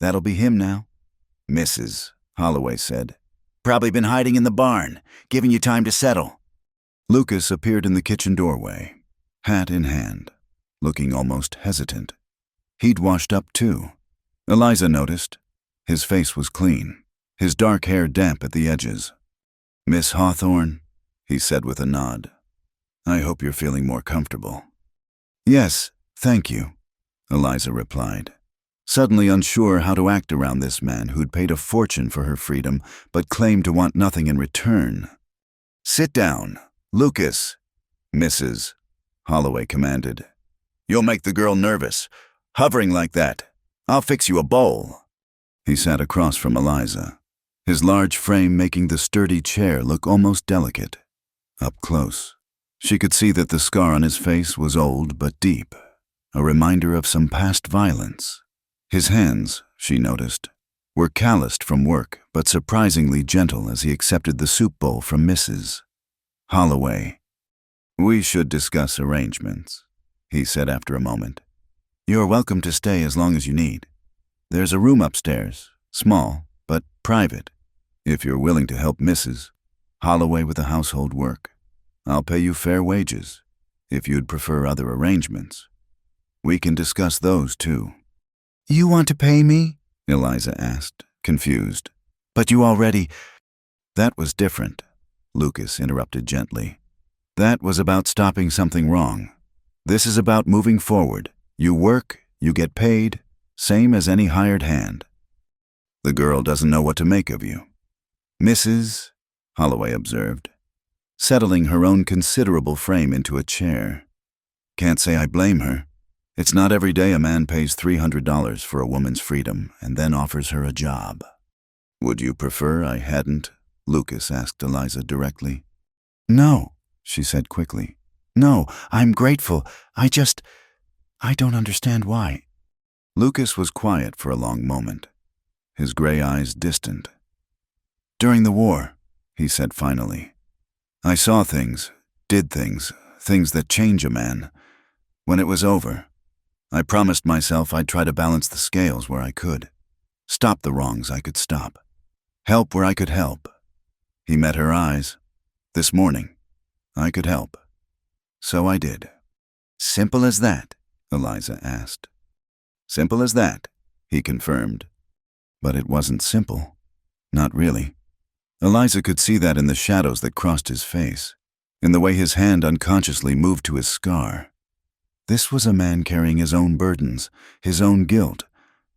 That'll be him now, Mrs. Holloway said. Probably been hiding in the barn, giving you time to settle. Lucas appeared in the kitchen doorway, hat in hand, looking almost hesitant. He'd washed up too. Eliza noticed. His face was clean, his dark hair damp at the edges. Miss Hawthorne, he said with a nod. I hope you're feeling more comfortable. Yes, thank you, Eliza replied, suddenly unsure how to act around this man who'd paid a fortune for her freedom but claimed to want nothing in return. Sit down, Lucas, Mrs. Holloway commanded. You'll make the girl nervous, hovering like that. I'll fix you a bowl. He sat across from Eliza, his large frame making the sturdy chair look almost delicate. Up close, she could see that the scar on his face was old but deep, a reminder of some past violence. His hands, she noticed, were calloused from work but surprisingly gentle as he accepted the soup bowl from Mrs. Holloway. We should discuss arrangements, he said after a moment. You're welcome to stay as long as you need. There's a room upstairs, small, but private, if you're willing to help Mrs. Holloway with the household work. I'll pay you fair wages, if you'd prefer other arrangements. We can discuss those, too. You want to pay me? Eliza asked, confused. But you already... That was different, Lucas interrupted gently. That was about stopping something wrong. This is about moving forward. You work, you get paid, same as any hired hand. The girl doesn't know what to make of you. Mrs. Holloway observed, settling her own considerable frame into a chair. Can't say I blame her. It's not every day a man pays $300 for a woman's freedom and then offers her a job. Would you prefer I hadn't? Lucas asked Eliza directly. No, she said quickly. No, I'm grateful. I don't understand why. Lucas was quiet for a long moment, his gray eyes distant. During the war, he said finally, I saw things, did things that change a man. When it was over, I promised myself I'd try to balance the scales where I could, stop the wrongs I could stop, help where I could help. He met her eyes. This morning, I could help. So I did. Simple as that? Eliza asked. Simple as that, he confirmed. But it wasn't simple. Not really. Eliza could see that in the shadows that crossed his face, in the way his hand unconsciously moved to his scar. This was a man carrying his own burdens, his own guilt.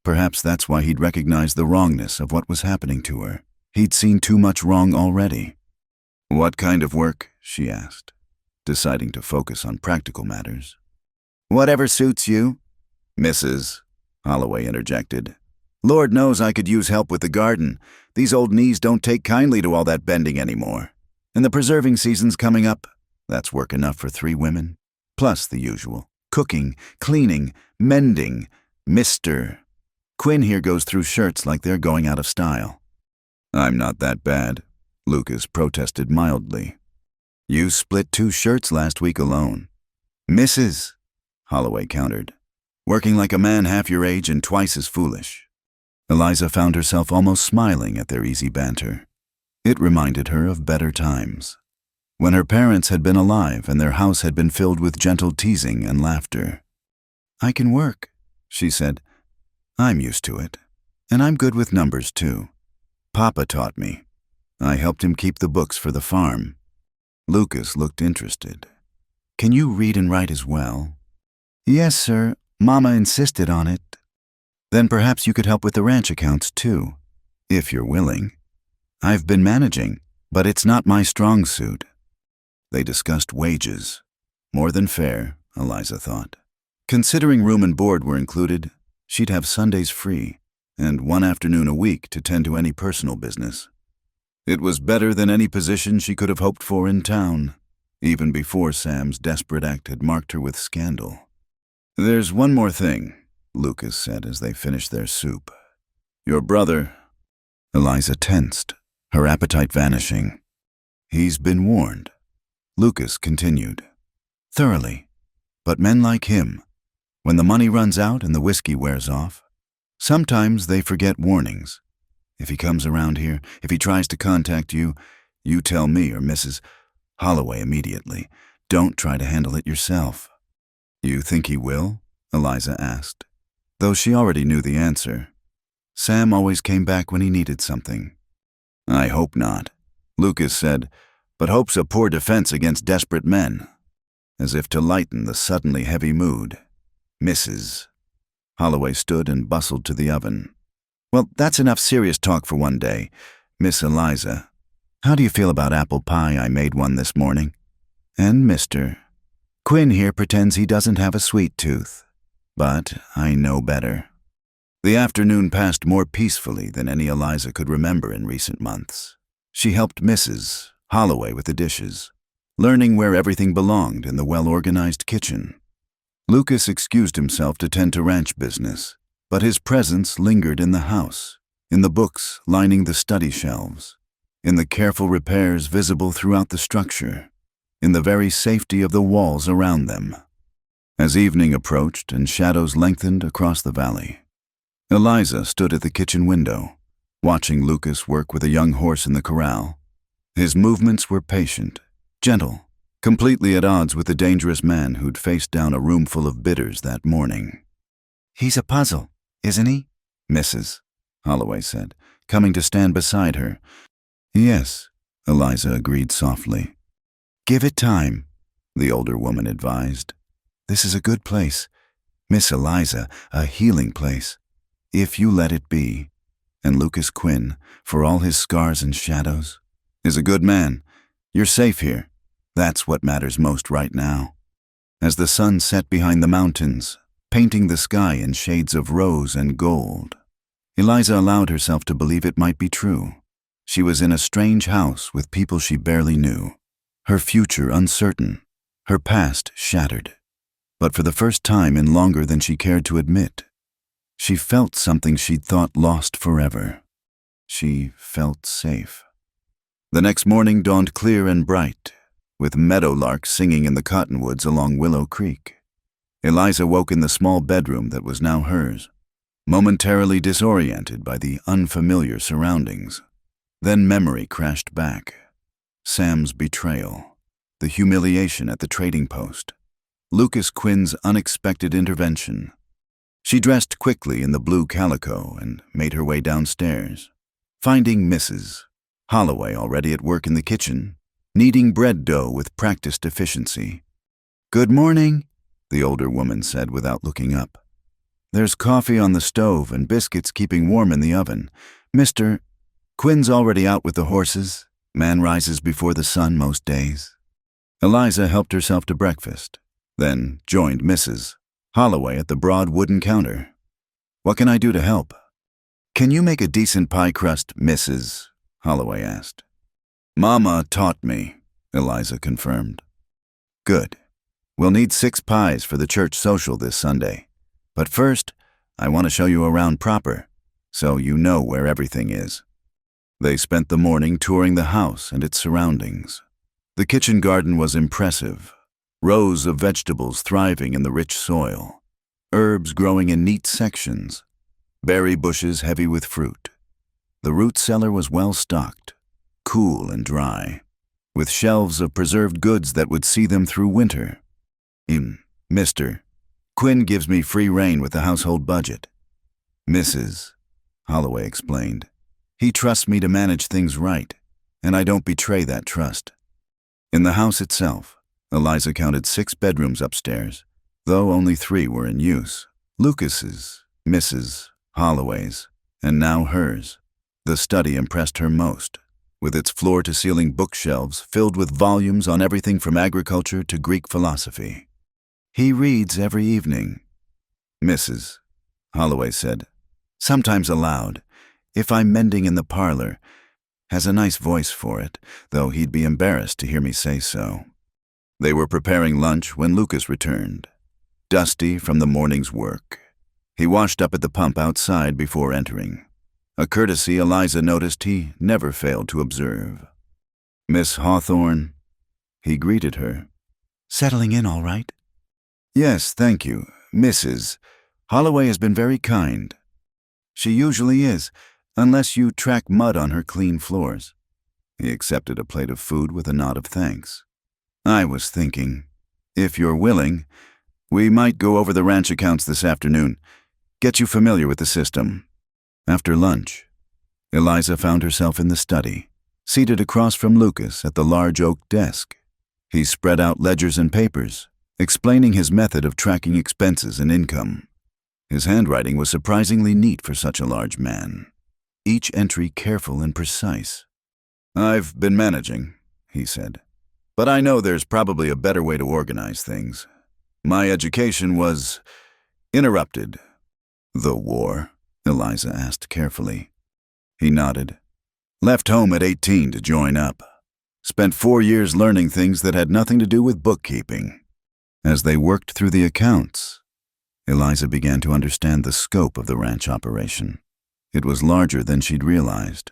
Perhaps that's why he'd recognized the wrongness of what was happening to her. He'd seen too much wrong already. What kind of work? She asked, deciding to focus on practical matters. Whatever suits you, Mrs. Holloway interjected. Lord knows I could use help with the garden. These old knees don't take kindly to all that bending anymore. And the preserving season's coming up. That's work enough for 3 women. Plus the usual. Cooking, cleaning, mending. Mr. Quinn here goes through shirts like they're going out of style. I'm not that bad, Lucas protested mildly. You split 2 shirts last week alone. Mrs. Holloway countered. Working like a man half your age and twice as foolish. Eliza found herself almost smiling at their easy banter. It reminded her of better times, when her parents had been alive and their house had been filled with gentle teasing and laughter. "I can work," she said. "I'm used to it, and I'm good with numbers too. Papa taught me. I helped him keep the books for the farm." Lucas looked interested. "Can you read and write as well?" "Yes, sir. Mama insisted on it." "Then perhaps you could help with the ranch accounts too, if you're willing. I've been managing, but it's not my strong suit." They discussed wages. More than fair, Eliza thought. Considering room and board were included, she'd have Sundays free, and one afternoon a week to tend to any personal business. It was better than any position she could have hoped for in town, even before Sam's desperate act had marked her with scandal. "There's one more thing," Lucas said as they finished their soup. "Your brother—" Eliza tensed, her appetite vanishing. "He's been warned," Lucas continued. "Thoroughly. But men like him, when the money runs out and the whiskey wears off, sometimes they forget warnings. If he comes around here, if he tries to contact you, you tell me or Mrs. Holloway immediately. Don't try to handle it yourself." "You think he will?" Eliza asked, though she already knew the answer. Sam always came back when he needed something. "I hope not," Lucas said, "but hope's a poor defense against desperate men." As if to lighten the suddenly heavy mood, "Mrs." Holloway stood and bustled to the oven. "Well, that's enough serious talk for one day. Miss Eliza, how do you feel about apple pie? I made one this morning. And Mr. Quinn here pretends he doesn't have a sweet tooth, but I know better." The afternoon passed more peacefully than any Eliza could remember in recent months. She helped Mrs. Holloway with the dishes, learning where everything belonged in the well-organized kitchen. Lucas excused himself to tend to ranch business, but his presence lingered in the house, in the books lining the study shelves, in the careful repairs visible throughout the structure, in the very safety of the walls around them. As evening approached and shadows lengthened across the valley, Eliza stood at the kitchen window, watching Lucas work with a young horse in the corral. His movements were patient, gentle, completely at odds with the dangerous man who'd faced down a room full of bidders that morning. "He's a puzzle, isn't he?" Mrs. Holloway said, coming to stand beside her. "Yes," Eliza agreed softly. "Give it time," the older woman advised. "This is a good place. Miss Eliza, a healing place, if you let it be. And Lucas Quinn, for all his scars and shadows, is a good man. You're safe here. That's what matters most right now." As the sun set behind the mountains, painting the sky in shades of rose and gold, Eliza allowed herself to believe it might be true. She was in a strange house with people she barely knew, her future uncertain, her past shattered. But for the first time in longer than she cared to admit, she felt something she'd thought lost forever. She felt safe. The next morning dawned clear and bright, with meadowlarks singing in the cottonwoods along Willow Creek. Eliza woke in the small bedroom that was now hers, momentarily disoriented by the unfamiliar surroundings. Then memory crashed back. Sam's betrayal, the humiliation at the trading post, Lucas Quinn's unexpected intervention. She dressed quickly in the blue calico and made her way downstairs, finding Mrs. Holloway already at work in the kitchen, kneading bread dough with practiced efficiency. "Good morning," the older woman said without looking up. "There's coffee on the stove and biscuits keeping warm in the oven. Mr. Quinn's already out with the horses. Man rises before the sun most days." Eliza helped herself to breakfast, then joined Mrs. Holloway at the broad wooden counter. "What can I do to help?" "Can you make a decent pie crust, Mrs.?" Holloway asked. "Mama taught me," Eliza confirmed. "Good. We'll need 6 pies for the church social this Sunday. But first, I want to show you around proper, so you know where everything is." They spent the morning touring the house and its surroundings. The kitchen garden was impressive. Rows of vegetables thriving in the rich soil, herbs growing in neat sections, berry bushes heavy with fruit. The root cellar was well stocked, cool and dry, with shelves of preserved goods that would see them through winter. Mr. Quinn gives me free rein with the household budget. Mrs. Holloway explained. He trusts me to manage things right, and I don't betray that trust. In the house itself, Eliza counted 6 bedrooms upstairs, though only 3 were in use. Lucas's, Mrs. Holloway's, and now hers. The study impressed her most, with its floor-to-ceiling bookshelves filled with volumes on everything from agriculture to Greek philosophy. He reads every evening, Mrs. Holloway said, sometimes aloud, if I'm mending in the parlor. Has a nice voice for it, though he'd be embarrassed to hear me say so. They were preparing lunch when Lucas returned, dusty from the morning's work. He washed up at the pump outside before entering, a courtesy Eliza noticed he never failed to observe. Miss Hawthorne, he greeted her. Settling in all right? Yes, thank you, Mrs. Holloway has been very kind. She usually is, unless you track mud on her clean floors. He accepted a plate of food with a nod of thanks. I was thinking, if you're willing, we might go over the ranch accounts this afternoon, get you familiar with the system. After lunch, Eliza found herself in the study, seated across from Lucas at the large oak desk. He spread out ledgers and papers, explaining his method of tracking expenses and income. His handwriting was surprisingly neat for such a large man, each entry careful and precise. I've been managing, he said, but I know there's probably a better way to organize things. My education was interrupted. The war? Eliza asked carefully. He nodded. Left home at 18 to join up. Spent 4 years learning things that had nothing to do with bookkeeping. As they worked through the accounts, Eliza began to understand the scope of the ranch operation. It was larger than she'd realized,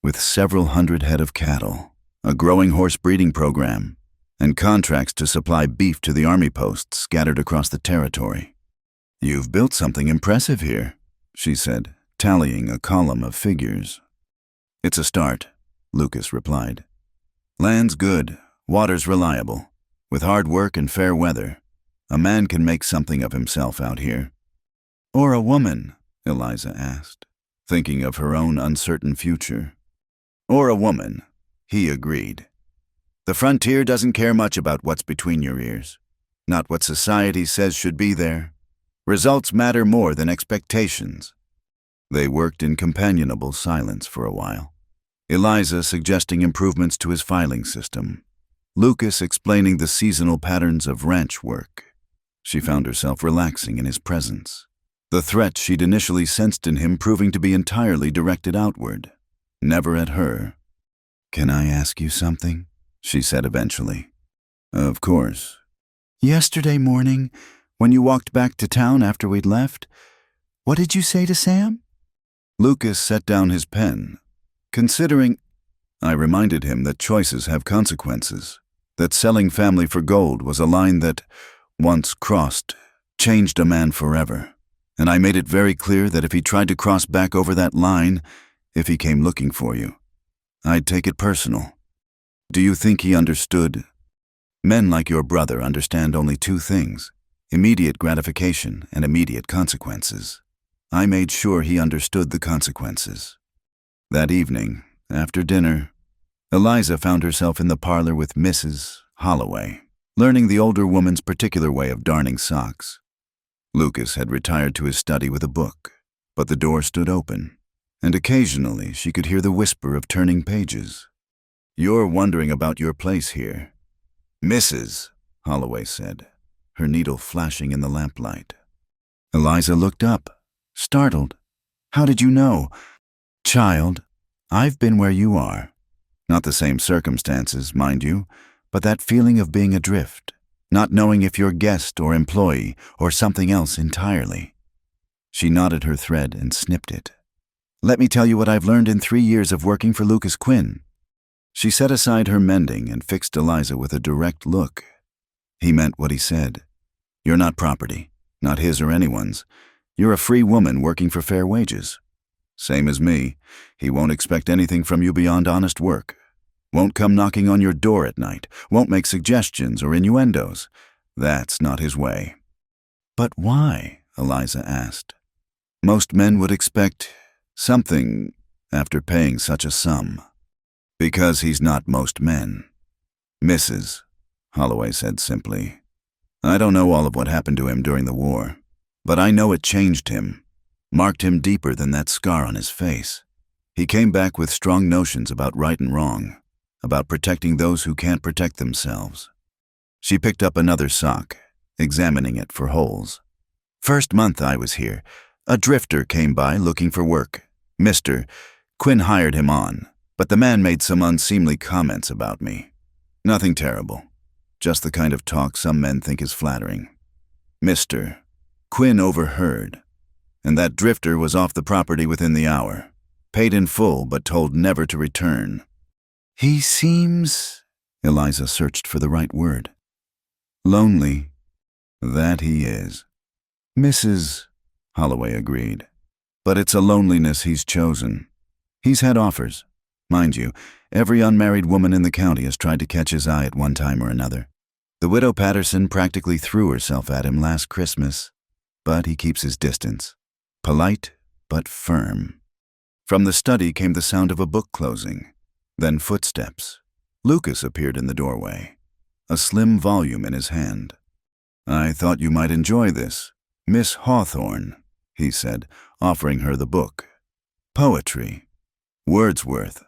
with several hundred head of cattle, a growing horse breeding program, and contracts to supply beef to the army posts scattered across the territory. You've built something impressive here, she said, tallying a column of figures. It's a start, Lucas replied. Land's good, water's reliable. With hard work and fair weather, a man can make something of himself out here. Or a woman, Eliza asked, thinking of her own uncertain future. Or a woman, he agreed. The frontier doesn't care much about what's between your ears, not what society says should be there. Results matter more than expectations. They worked in companionable silence for a while, Eliza suggesting improvements to his filing system, Lucas explaining the seasonal patterns of ranch work. She found herself relaxing in his presence, the threat she'd initially sensed in him proving to be entirely directed outward, never at her. Can I ask you something? She said eventually. Of course. Yesterday morning, when you walked back to town after we'd left, what did you say to Sam? Lucas set down his pen, considering. I reminded him that choices have consequences, that selling family for gold was a line that, once crossed, changed a man forever, and I made it very clear that if he tried to cross back over that line, if he came looking for you, I'd take it personal. Do you think he understood? Men like your brother understand only 2 things, immediate gratification and immediate consequences. I made sure he understood the consequences. That evening, after dinner, Eliza found herself in the parlor with Mrs. Holloway, learning the older woman's particular way of darning socks. Lucas had retired to his study with a book, but the door stood open, and occasionally she could hear the whisper of turning pages. You're wondering about your place here, Mrs. Holloway said, her needle flashing in the lamplight. Eliza looked up, startled. How did you know? Child, I've been where you are. Not the same circumstances, mind you, but that feeling of being adrift, not knowing if you're guest or employee or something else entirely. She knotted her thread and snipped it. Let me tell you what I've learned in 3 years of working for Lucas Quinn. She set aside her mending and fixed Eliza with a direct look. He meant what he said. You're not property, not his or anyone's. You're a free woman working for fair wages. Same as me. He won't expect anything from you beyond honest work. Won't come knocking on your door at night. Won't make suggestions or innuendos. That's not his way." "But why?" Eliza asked. "Most men would expect something after paying such a sum." "Because he's not most men." "Mrs." Holloway said simply. "I don't know all of what happened to him during the war, but I know it changed him, marked him deeper than that scar on his face. He came back with strong notions about right and wrong, about protecting those who can't protect themselves." She picked up another sock, examining it for holes. "First month I was here, a drifter came by looking for work. Quinn hired him on, but the man made some unseemly comments about me. Nothing terrible, just the kind of talk some men think is flattering. Quinn overheard, and that drifter was off the property within the hour, paid in full but told never to return. He seems—" Eliza searched for the right word. "Lonely." "That he is." "Mrs." Holloway agreed. "But it's a loneliness he's chosen. He's had offers. Mind you, every unmarried woman in the county has tried to catch his eye at one time or another. The widow Patterson practically threw herself at him last Christmas, but he keeps his distance. Polite, but firm." From the study came the sound of a book closing, then footsteps. Lucas appeared in the doorway, a slim volume in his hand. "I thought you might enjoy this, Miss Hawthorne," he said, offering her the book. "Poetry. Wordsworth.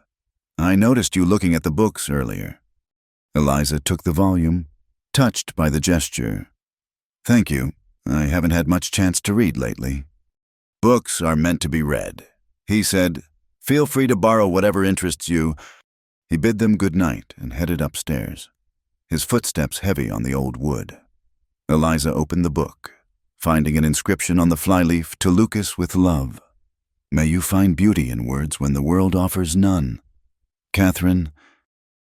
I noticed you looking at the books earlier." Eliza took the volume, touched by the gesture. "Thank you. I haven't had much chance to read lately." "Books are meant to be read," he said. "Feel free to borrow whatever interests you." He bid them good night and headed upstairs, his footsteps heavy on the old wood. Eliza opened the book, finding an inscription on the flyleaf, "To Lucas with love. May you find beauty in words when the world offers none. Catherine,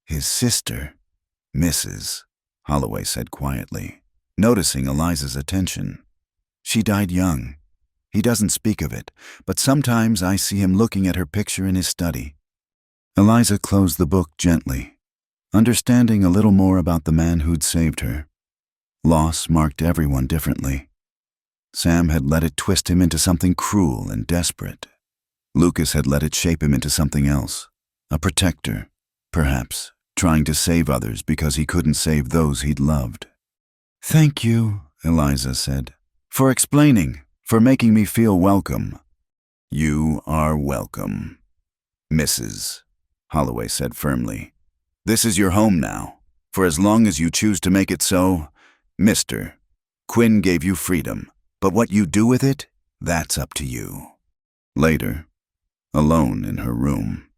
his sister." "Mrs." Holloway said quietly, noticing Eliza's attention. "She died young. He doesn't speak of it, but sometimes I see him looking at her picture in his study." Eliza closed the book gently, understanding a little more about the man who'd saved her. Loss marked everyone differently. Sam had let it twist him into something cruel and desperate. Lucas had let it shape him into something else, a protector, perhaps, trying to save others because he couldn't save those he'd loved. "Thank you," Eliza said, "for explaining, for making me feel welcome." "You are welcome, Mrs." Holloway said firmly. "This is your home now, for as long as you choose to make it so. Mr. Quinn gave you freedom, but what you do with it, that's up to you." Later, alone in her room,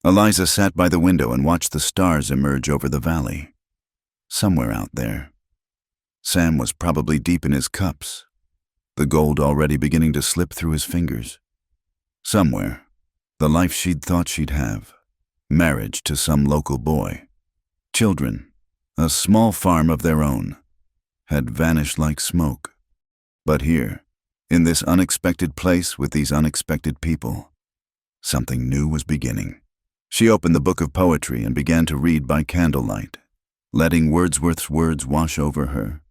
Eliza sat by the window and watched the stars emerge over the valley. Somewhere out there, Sam was probably deep in his cups, the gold already beginning to slip through his fingers. Somewhere, the life she'd thought she'd have, marriage to some local boy, children, a small farm of their own, had vanished like smoke. But here, in this unexpected place with these unexpected people, something new was beginning. She opened the book of poetry and began to read by candlelight, letting Wordsworth's words wash over her.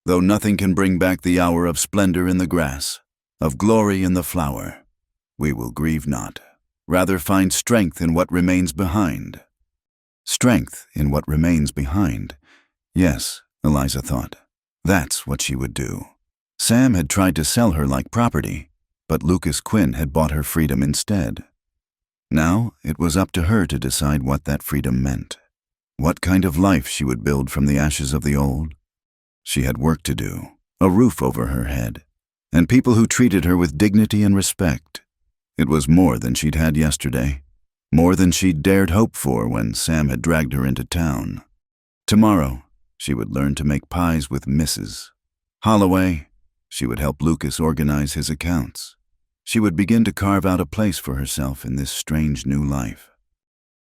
"Though nothing can bring back the hour of splendor in the grass, of glory in the flower, we will grieve not, rather find strength in what remains behind." Strength in what remains behind. Yes, Eliza thought. That's what she would do. Sam had tried to sell her like property, but Lucas Quinn had bought her freedom instead. Now it was up to her to decide what that freedom meant, what kind of life she would build from the ashes of the old. She had work to do, a roof over her head, and people who treated her with dignity and respect. It was more than she'd had yesterday, more than she'd dared hope for when Sam had dragged her into town. Tomorrow, she would learn to make pies with Mrs. Holloway. She would help Lucas organize his accounts. She would begin to carve out a place for herself in this strange new life.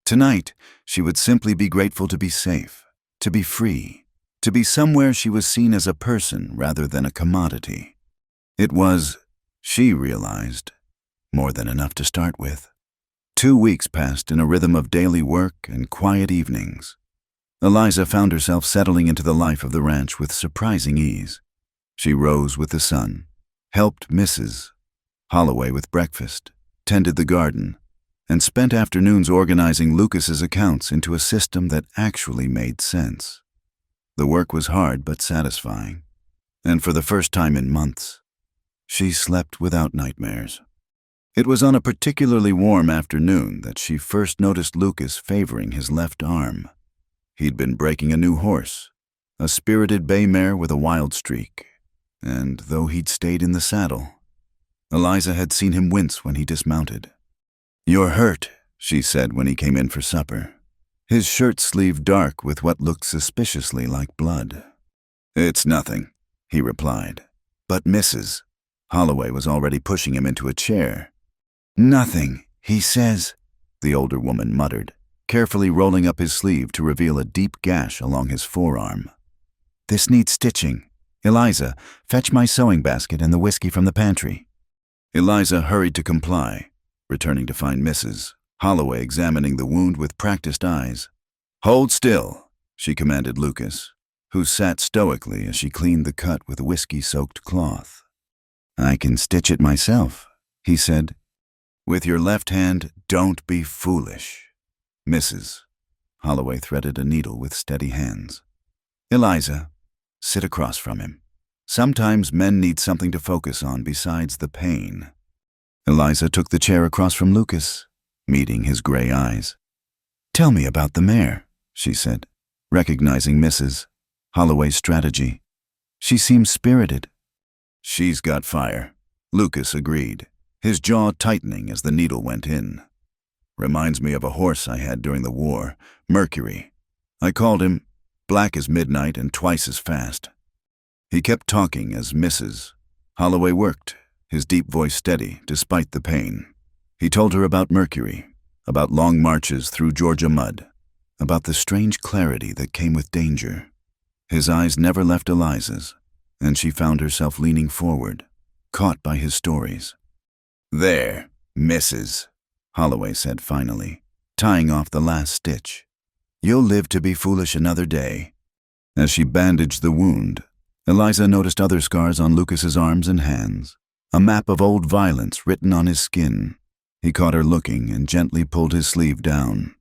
Tonight, she would simply be grateful to be safe, to be free, to be somewhere she was seen as a person rather than a commodity. It was She realized more than enough to start with. 2 weeks passed in a rhythm of daily work and quiet evenings. Eliza found herself settling into the life of the ranch with surprising ease. She rose with the sun, helped Mrs. Holloway with breakfast, tended the garden, and spent afternoons organizing Lucas's accounts into a system that actually made sense. The work was hard but satisfying, and for the first time in months, she slept without nightmares. It was on a particularly warm afternoon that she first noticed Lucas favoring his left arm. He'd been breaking a new horse, a spirited bay mare with a wild streak, and though he'd stayed in the saddle, Eliza had seen him wince when he dismounted. "You're hurt," she said when he came in for supper, his shirt sleeve dark with what looked suspiciously like blood. "It's nothing," he replied. But Mrs. Holloway was already pushing him into a chair. "Nothing, he says," the older woman muttered, carefully rolling up his sleeve to reveal a deep gash along his forearm. "This needs stitching. Eliza, fetch my sewing basket and the whiskey from the pantry." Eliza hurried to comply, returning to find Mrs. Holloway examining the wound with practiced eyes. "Hold still," she commanded Lucas, who sat stoically as she cleaned the cut with a whiskey-soaked cloth. "I can stitch it myself," he said. "With your left hand, don't be foolish." Mrs. Holloway threaded a needle with steady hands. "Eliza, sit across from him. Sometimes men need something to focus on besides the pain." Eliza took the chair across from Lucas, meeting his gray eyes. "Tell me about the mare," she said, recognizing Mrs. Holloway's strategy. "She seems spirited." "She's got fire," Lucas agreed, his jaw tightening as the needle went in. "Reminds me of a horse I had during the war, Mercury. I called him black as midnight and twice as fast." He kept talking as Mrs. Holloway worked, his deep voice steady despite the pain. He told her about Mercury, about long marches through Georgia mud, about the strange clarity that came with danger. His eyes never left Eliza's, and she found herself leaning forward, caught by his stories. "There, Mrs. Holloway said finally, tying off the last stitch. "You'll live to be foolish another day." As she bandaged the wound, Eliza noticed other scars on Lucas's arms and hands, a map of old violence written on his skin. He caught her looking and gently pulled his sleeve down.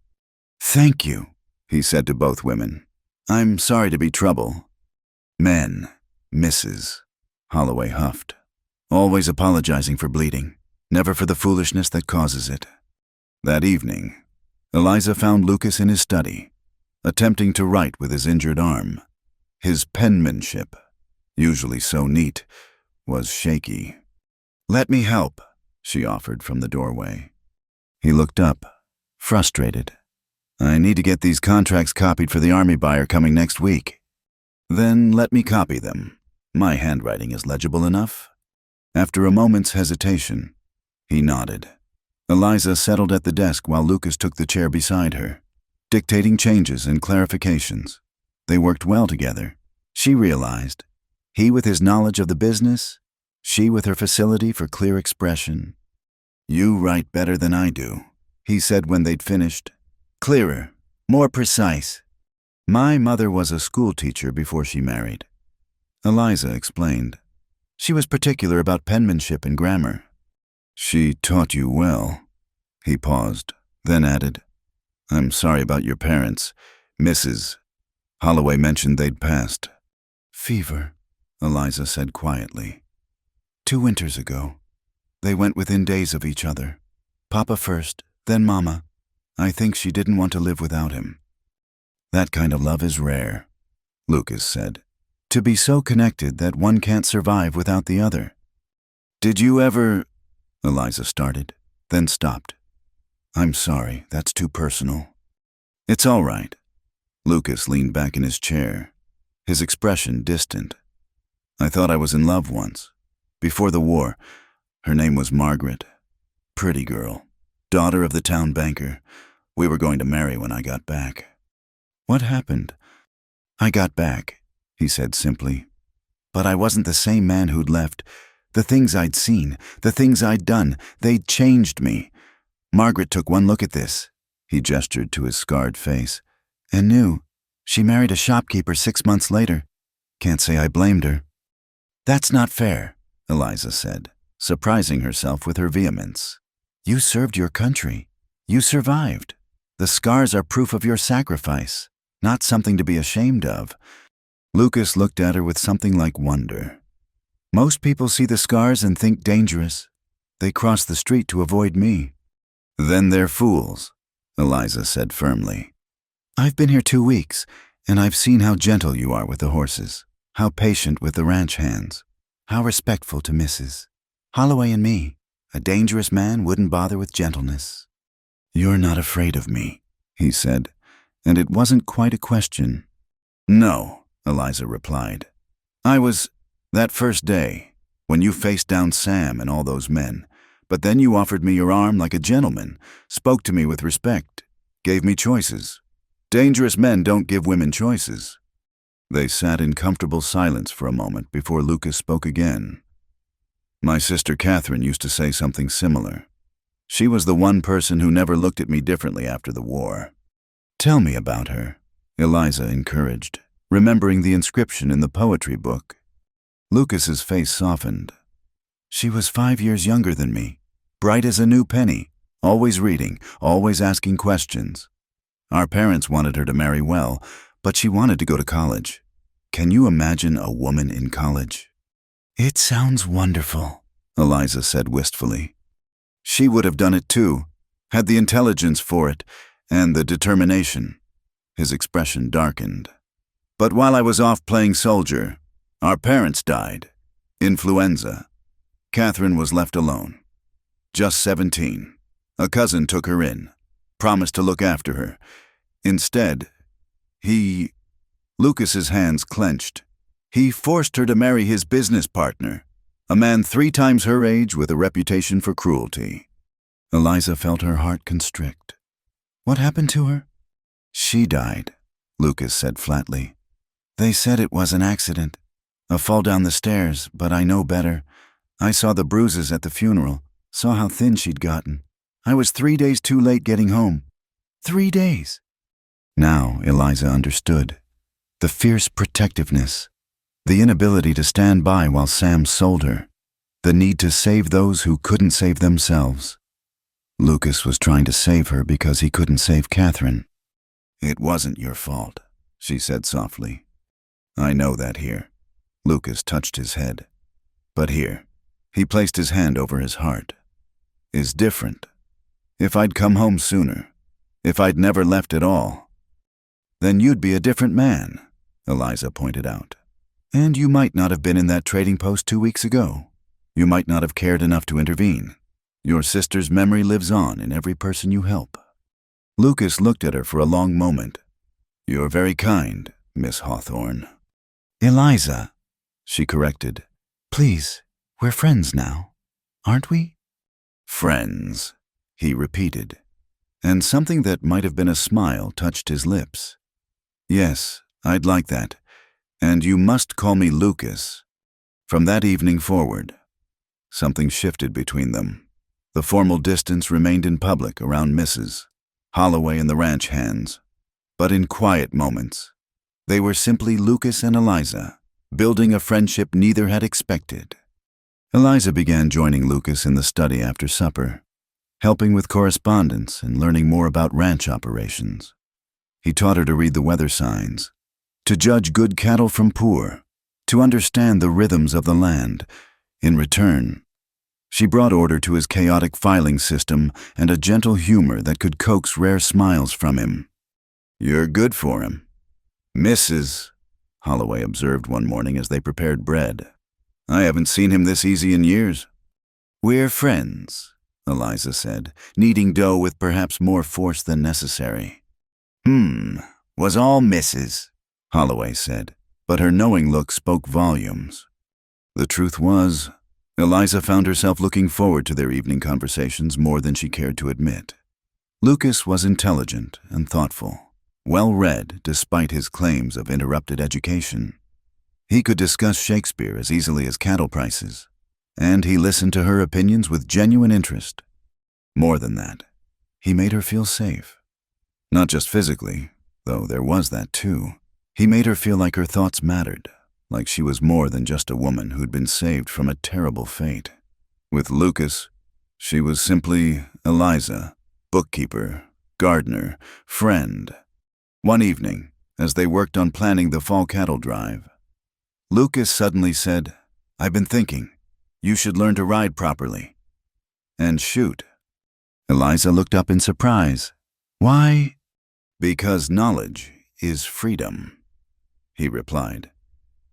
"Thank you," he said to both women. "I'm sorry to be trouble." "Men, Mrs. Holloway huffed, "always apologizing for bleeding, never for the foolishness that causes it." That evening, Eliza found Lucas in his study, attempting to write with his injured arm. His penmanship, usually so neat, was shaky. "Let me help," she offered from the doorway. He looked up, frustrated. "I need to get these contracts copied for the army buyer coming next week." "Then let me copy them. My handwriting is legible enough." After a moment's hesitation, he nodded. Eliza settled at the desk while Lucas took the chair beside her, dictating changes and clarifications. They worked well together, she realized. He with his knowledge of the business, she with her facility for clear expression. "You write better than I do," he said when they'd finished. "Clearer, more precise. My mother was a school teacher before she married." Eliza explained. "She was particular about penmanship and grammar." "She taught you well." He paused, then added, "I'm sorry about your parents. Mrs. Holloway mentioned they'd passed." "Fever," Eliza said quietly. 2 winters ago. They went within days of each other. Papa first, then Mama. I think she didn't want to live without him." "That kind of love is rare," Lucas said. "To be so connected that one can't survive without the other." "Did you ever—" Eliza started, then stopped. "I'm sorry, that's too personal." "It's all right." Lucas leaned back in his chair, his expression distant. "I thought I was in love once. Before the war. Her name was Margaret. Pretty girl. Daughter of the town banker. We were going to marry when I got back." "What happened?" "I got back," he said simply. "But I wasn't the same man who'd left. The things I'd seen, the things I'd done, they'd changed me. Margaret took one look at this, he gestured to his scarred face, and knew. She married a shopkeeper 6 months later. Can't say I blamed her. That's not fair, Eliza said, surprising herself with her vehemence. You served your country. You survived. The scars are proof of your sacrifice, not something to be ashamed of. Lucas looked at her with something like wonder. Most people see the scars and think dangerous. They cross the street to avoid me. Then they're fools, Eliza said firmly. I've been here 2 weeks, and I've seen how gentle you are with the horses, how patient with the ranch hands, how respectful to Mrs. Holloway and me. A dangerous man wouldn't bother with gentleness. You're not afraid of me, he said, and it wasn't quite a question. No, Eliza replied. I was, that first day, when you faced down Sam and all those men, but then you offered me your arm like a gentleman, spoke to me with respect, gave me choices. Dangerous men don't give women choices. They sat in comfortable silence for a moment before Lucas spoke again. My sister Catherine used to say something similar. She was the one person who never looked at me differently after the war. Tell me about her, Eliza encouraged, remembering the inscription in the poetry book. Lucas's face softened. She was 5 years younger than me, bright as a new penny, always reading, always asking questions. Our parents wanted her to marry well, but she wanted to go to college. Can you imagine a woman in college? It sounds wonderful, Eliza said wistfully. She would have done it too, had the intelligence for it, and the determination. His expression darkened. But while I was off playing soldier, our parents died. Influenza. Catherine was left alone. Just 17. A cousin took her in, promised to look after her. Instead, Lucas's hands clenched. He forced her to marry his business partner, a man 3 times her age with a reputation for cruelty. Eliza felt her heart constrict. What happened to her? She died, Lucas said flatly. They said it was an accident, a fall down the stairs, but I know better. I saw the bruises at the funeral, saw how thin she'd gotten. I was 3 days too late getting home. 3 days. Now Eliza understood. The fierce protectiveness, the inability to stand by while Sam sold her, the need to save those who couldn't save themselves. Lucas was trying to save her because he couldn't save Catherine. It wasn't your fault, she said softly. I know that here. Lucas touched his head. But here, he placed his hand over his heart, is different. If I'd come home sooner, if I'd never left at all, then you'd be a different man, Eliza pointed out. And you might not have been in that trading post 2 weeks ago. You might not have cared enough to intervene. Your sister's memory lives on in every person you help. Lucas looked at her for a long moment. You're very kind, Miss Hawthorne. Eliza, she corrected. Please, we're friends now, aren't we? Friends, he repeated, and something that might have been a smile touched his lips. Yes, I'd like that, and you must call me Lucas. From that evening forward, something shifted between them. The formal distance remained in public around Mrs. Holloway and the ranch hands, but in quiet moments, they were simply Lucas and Eliza, building a friendship neither had expected. Eliza began joining Lucas in the study after supper, helping with correspondence and learning more about ranch operations. He taught her to read the weather signs, to judge good cattle from poor, to understand the rhythms of the land. In return, she brought order to his chaotic filing system and a gentle humor that could coax rare smiles from him. You're good for him. Mrs. Holloway observed one morning as they prepared bread. I haven't seen him this easy in years. We're friends, Eliza said, kneading dough with perhaps more force than necessary. Was all Mrs., Holloway said, but her knowing look spoke volumes. The truth was, Eliza found herself looking forward to their evening conversations more than she cared to admit. Lucas was intelligent and thoughtful, well-read despite his claims of interrupted education. He could discuss Shakespeare as easily as cattle prices, and he listened to her opinions with genuine interest. More than that, he made her feel safe. Not just physically, though there was that too. He made her feel like her thoughts mattered, like she was more than just a woman who'd been saved from a terrible fate. With Lucas, she was simply Eliza, bookkeeper, gardener, friend. One evening, as they worked on planning the fall cattle drive, Lucas suddenly said, "I've been thinking, you should learn to ride properly." And shoot. Eliza looked up in surprise. "Why?" "Because knowledge is freedom," he replied.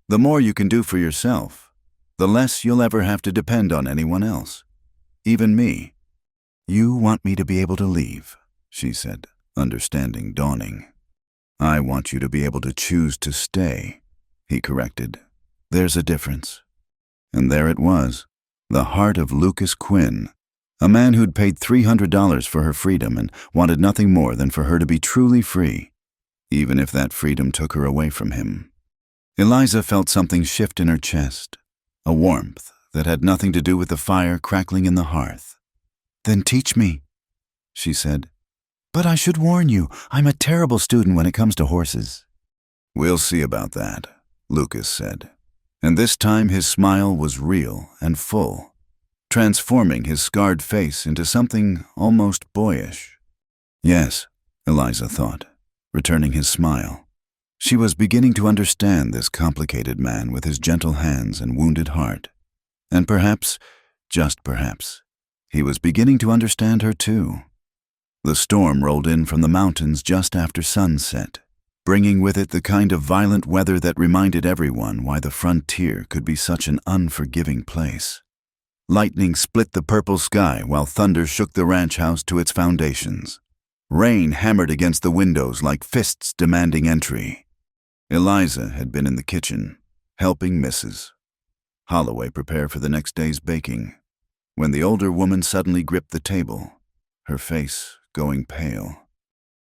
"The more you can do for yourself, the less you'll ever have to depend on anyone else, even me." "You want me to be able to leave," she said, understanding dawning. "I want you to be able to choose to stay," he corrected. "There's a difference." And there it was, the heart of Lucas Quinn, a man who'd paid $300 for her freedom and wanted nothing more than for her to be truly free, even if that freedom took her away from him. Eliza felt something shift in her chest, a warmth that had nothing to do with the fire crackling in the hearth. "Then teach me," she said. "But I should warn you, I'm a terrible student when it comes to horses." "We'll see about that," Lucas said. And this time his smile was real and full, transforming his scarred face into something almost boyish. Yes, Eliza thought, returning his smile. She was beginning to understand this complicated man with his gentle hands and wounded heart. And perhaps, just perhaps, he was beginning to understand her too. The storm rolled in from the mountains just after sunset, bringing with it the kind of violent weather that reminded everyone why the frontier could be such an unforgiving place. Lightning split the purple sky while thunder shook the ranch house to its foundations. Rain hammered against the windows like fists demanding entry. Eliza had been in the kitchen, helping Mrs. Holloway prepare for the next day's baking, when the older woman suddenly gripped the table, her face going pale.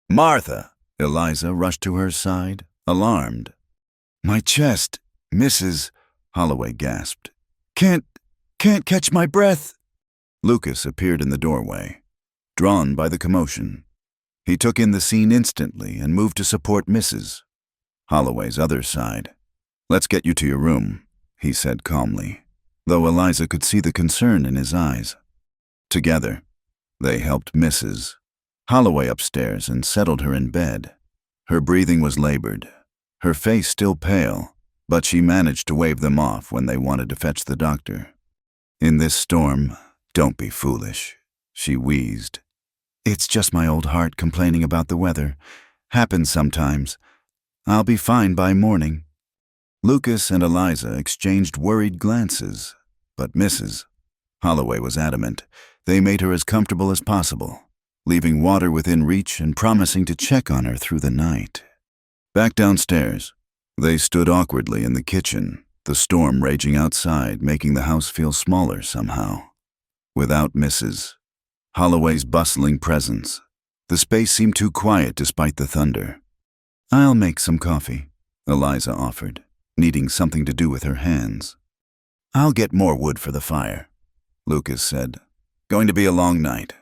"Martha!" Eliza rushed to her side, alarmed. "My chest, Mrs." Holloway gasped. Can't catch my breath." Lucas appeared in the doorway, drawn by the commotion. He took in the scene instantly and moved to support Mrs. Holloway's other side. "Let's get you to your room," he said calmly, though Eliza could see the concern in his eyes. Together, they helped Mrs. Holloway upstairs and settled her in bed. Her breathing was labored, her face still pale, but she managed to wave them off when they wanted to fetch the doctor. "In this storm, don't be foolish," she wheezed. "It's just my old heart complaining about the weather. Happens sometimes. I'll be fine by morning." Lucas and Eliza exchanged worried glances, but Mrs. Holloway was adamant. They made her as comfortable as possible, leaving water within reach and promising to check on her through the night. Back downstairs, they stood awkwardly in the kitchen, the storm raging outside, making the house feel smaller somehow. Without Mrs. Holloway's bustling presence, the space seemed too quiet despite the thunder. "I'll make some coffee," Eliza offered, needing something to do with her hands. "I'll get more wood for the fire," Lucas said. "Going to be a long night."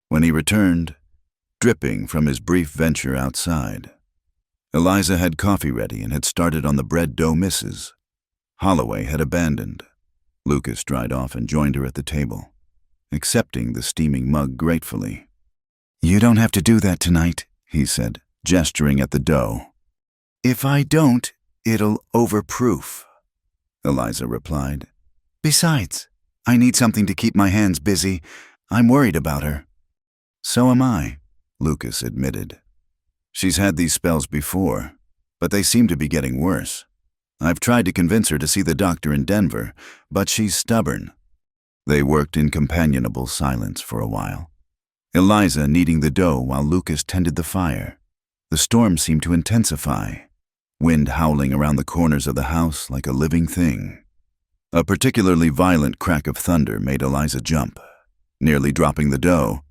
When he returned, dripping from his brief venture outside, Eliza had coffee ready and had started on the bread dough Mrs. Holloway had abandoned. Lucas dried off and joined her at the table, accepting the steaming mug gratefully. "You don't have to do that tonight," he said, gesturing at the dough. "If I don't, it'll overproof," Eliza replied. "Besides, I need something to keep my hands busy. I'm worried about her." "So am I," Lucas admitted. "She's had these spells before, but they seem to be getting worse. I've tried to convince her to see the doctor in Denver, but she's stubborn." They worked in companionable silence for a while, Eliza kneading the dough while Lucas tended the fire. The storm seemed to intensify, wind howling around the corners of the house like a living thing. A particularly violent crack of thunder made Eliza jump, nearly dropping the dough.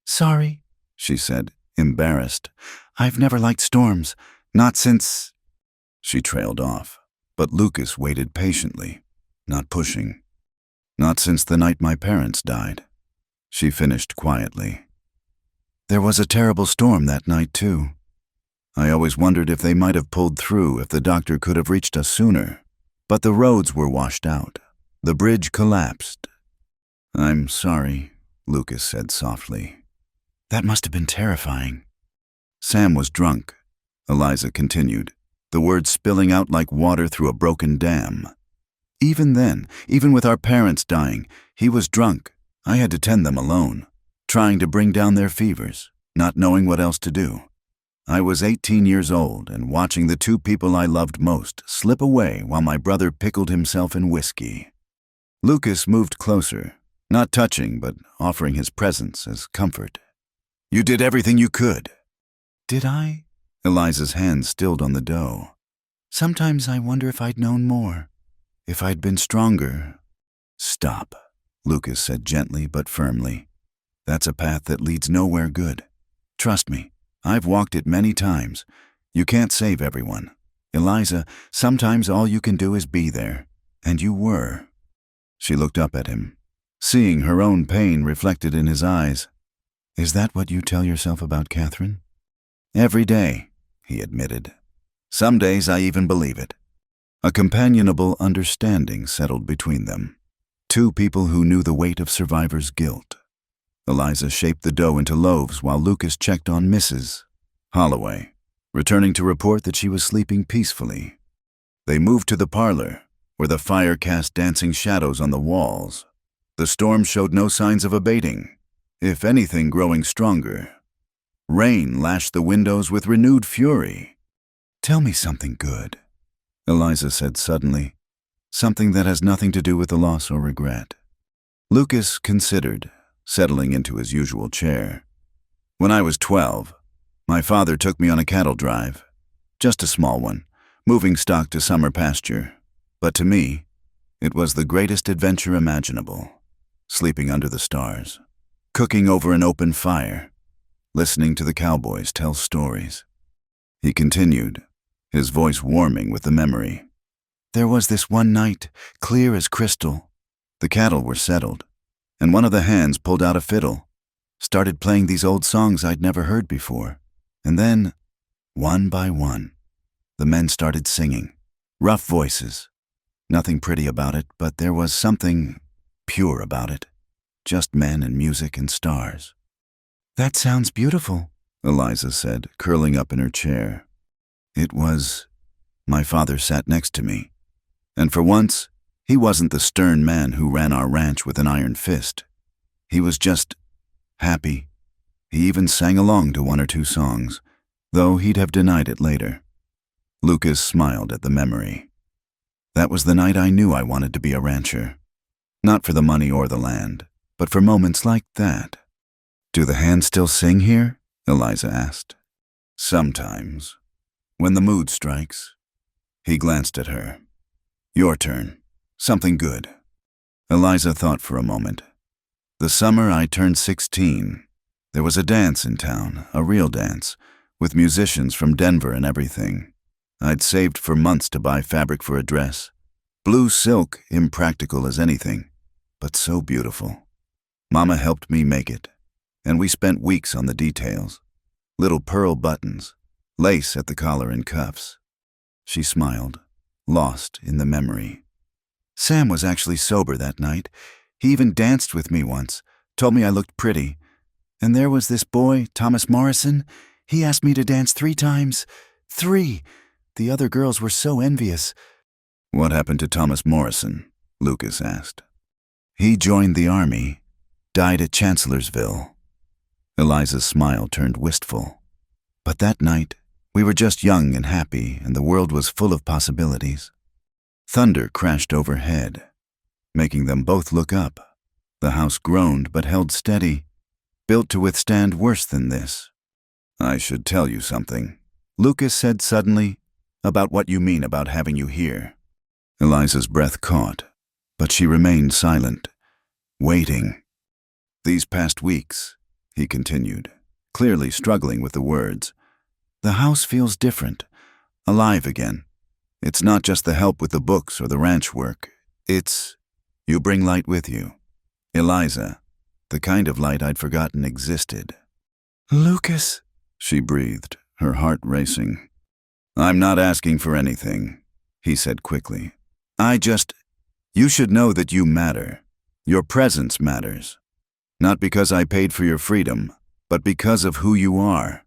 "Sorry," she said, embarrassed. "I've never liked storms, not since—" She trailed off, but Lucas waited patiently, not pushing. Not since the night my parents died, she finished quietly. There was a terrible storm that night, too. I always wondered if they might have pulled through, if the doctor could have reached us sooner. But the roads were washed out. The bridge collapsed. I'm sorry, Lucas said softly. That must have been terrifying. Sam was drunk, Eliza continued, the words spilling out like water through a broken dam. Even then, even with our parents dying, he was drunk. I had to tend them alone, trying to bring down their fevers, not knowing what else to do. I was 18 years old and watching the two people I loved most slip away while my brother pickled himself in whiskey. Lucas moved closer, not touching but offering his presence as comfort. You did everything you could. Did I? Eliza's hand stilled on the dough. Sometimes I wonder if I'd known more, if I'd been stronger. Stop, Lucas said gently but firmly. That's a path that leads nowhere good. Trust me, I've walked it many times. You can't save everyone. Eliza, sometimes all you can do is be there, and you were. She looked up at him, seeing her own pain reflected in his eyes. Is that what you tell yourself about Catherine? Every day, he admitted. Some days I even believe it. A companionable understanding settled between them. Two people who knew the weight of survivor's guilt. Eliza shaped the dough into loaves while Lucas checked on Mrs. Holloway, returning to report that she was sleeping peacefully. They moved to the parlor, where the fire cast dancing shadows on the walls. The storm showed no signs of abating, if anything growing stronger. Rain lashed the windows with renewed fury. Tell me something good, Eliza said suddenly, something that has nothing to do with the loss or regret. Lucas considered, settling into his usual chair. When I was 12, my father took me on a cattle drive, just a small one, moving stock to summer pasture. But to me, it was the greatest adventure imaginable. Sleeping under the stars, cooking over an open fire, listening to the cowboys tell stories. He continued, his voice warming with the memory. There was this one night, clear as crystal. The cattle were settled, and one of the hands pulled out a fiddle, started playing these old songs I'd never heard before. And then, one by one, the men started singing, rough voices. Nothing pretty about it, but there was something pure about it. Just men and music and stars. That sounds beautiful, Eliza said, curling up in her chair. It was. My father sat next to me, and for once, he wasn't the stern man who ran our ranch with an iron fist. He was just happy. He even sang along to one or two songs, though he'd have denied it later. Lucas smiled at the memory. That was the night I knew I wanted to be a rancher. Not for the money or the land, but for moments like that. Do the hands still sing here? Eliza asked. Sometimes. When the mood strikes. He glanced at her. Your turn. Something good. Eliza thought for a moment. The summer I turned 16, there was a dance in town, a real dance, with musicians from Denver and everything. I'd saved for months to buy fabric for a dress. Blue silk, impractical as anything, but so beautiful. Mama helped me make it, and we spent weeks on the details. Little pearl buttons, lace at the collar and cuffs. She smiled, lost in the memory. Sam was actually sober that night. He even danced with me once, told me I looked pretty. And there was this boy, Thomas Morrison. He asked me to dance 3 times. 3! The other girls were so envious. What happened to Thomas Morrison? Lucas asked. He joined the army, died at Chancellorsville. Eliza's smile turned wistful. But that night, we were just young and happy, and the world was full of possibilities. Thunder crashed overhead, making them both look up. The house groaned but held steady, built to withstand worse than this. I should tell you something, Lucas said suddenly, about what you mean about having you here. Eliza's breath caught, but she remained silent, waiting. These past weeks, he continued, clearly struggling with the words, the house feels different, alive again. It's not just the help with the books or the ranch work. It's You bring light with you. Eliza, the kind of light I'd forgotten existed. Lucas, She breathed, her heart racing. I'm not asking for anything, he said quickly. You should know that you matter. Your presence matters. Not because I paid for your freedom, but because of who you are.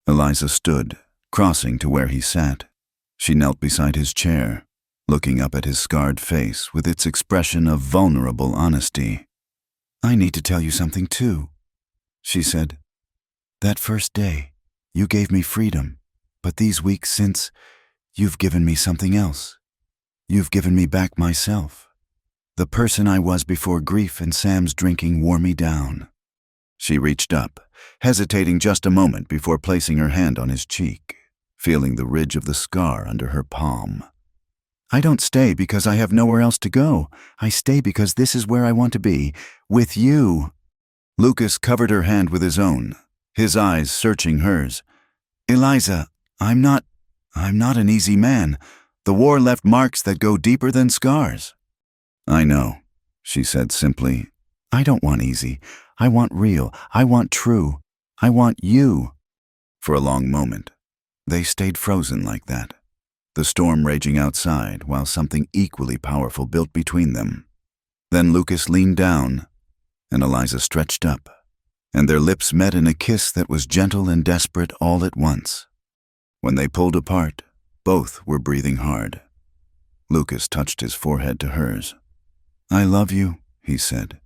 Eliza stood, crossing to where he sat. She knelt beside his chair, looking up at his scarred face with its expression of vulnerable honesty. I need to tell you something too, she said. That first day, you gave me freedom, but these weeks since, you've given me something else. You've given me back myself. The person I was before grief and Sam's drinking wore me down. She reached up, hesitating just a moment before placing her hand on his cheek, feeling the ridge of the scar under her palm. I don't stay because I have nowhere else to go. I stay because this is where I want to be, with you. Lucas covered her hand with his own, his eyes searching hers. Eliza, I'm not an easy man. The war left marks that go deeper than scars. I know, she said simply. I don't want easy. I want real. I want true. I want you. For a long moment, they stayed frozen like that, the storm raging outside while something equally powerful built between them. Then Lucas leaned down, and Eliza stretched up, and their lips met in a kiss that was gentle and desperate all at once. When they pulled apart, both were breathing hard. Lucas touched his forehead to hers. I love you, he said,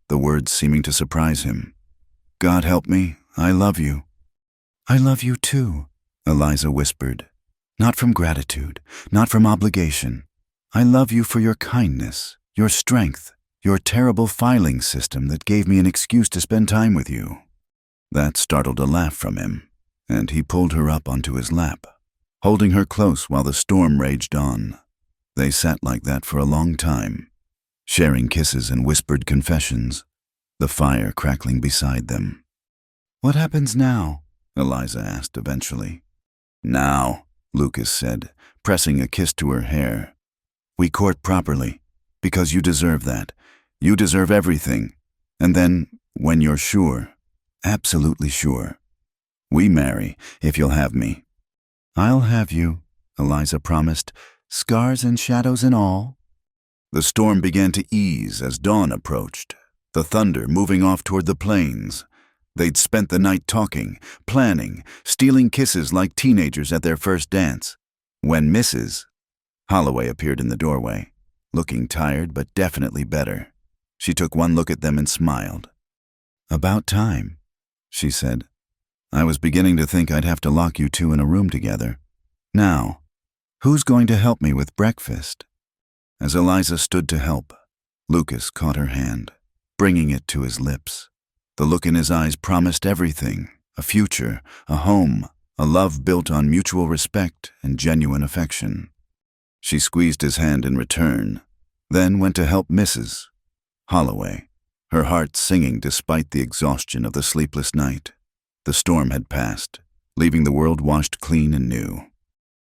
the words seeming to surprise him. God help me, I love you. I love you too, Eliza whispered. Not from gratitude, not from obligation. I love you for your kindness, your strength, your terrible filing system that gave me an excuse to spend time with you. That startled a laugh from him, and he pulled her up onto his lap, holding her close while the storm raged on. They sat like that for a long time, sharing kisses and whispered confessions, the fire crackling beside them. What happens now? Eliza asked eventually. Now, Lucas said, pressing a kiss to her hair. We court properly, because you deserve that. You deserve everything. And then, when you're sure, absolutely sure, we marry if you'll have me. I'll have you, Eliza promised, scars and shadows and all. The storm began to ease as dawn approached, the thunder moving off toward the plains. They'd spent the night talking, planning, stealing kisses like teenagers at their first dance. When Mrs. Holloway appeared in the doorway, looking tired but definitely better. She took one look at them and smiled. About time, she said. I was beginning to think I'd have to lock you two in a room together. Now, who's going to help me with breakfast? As Eliza stood to help, Lucas caught her hand, bringing it to his lips. The look in his eyes promised everything, a future, a home, a love built on mutual respect and genuine affection. She squeezed his hand in return, then went to help Mrs. Holloway, her heart singing despite the exhaustion of the sleepless night. The storm had passed, leaving the world washed clean and new.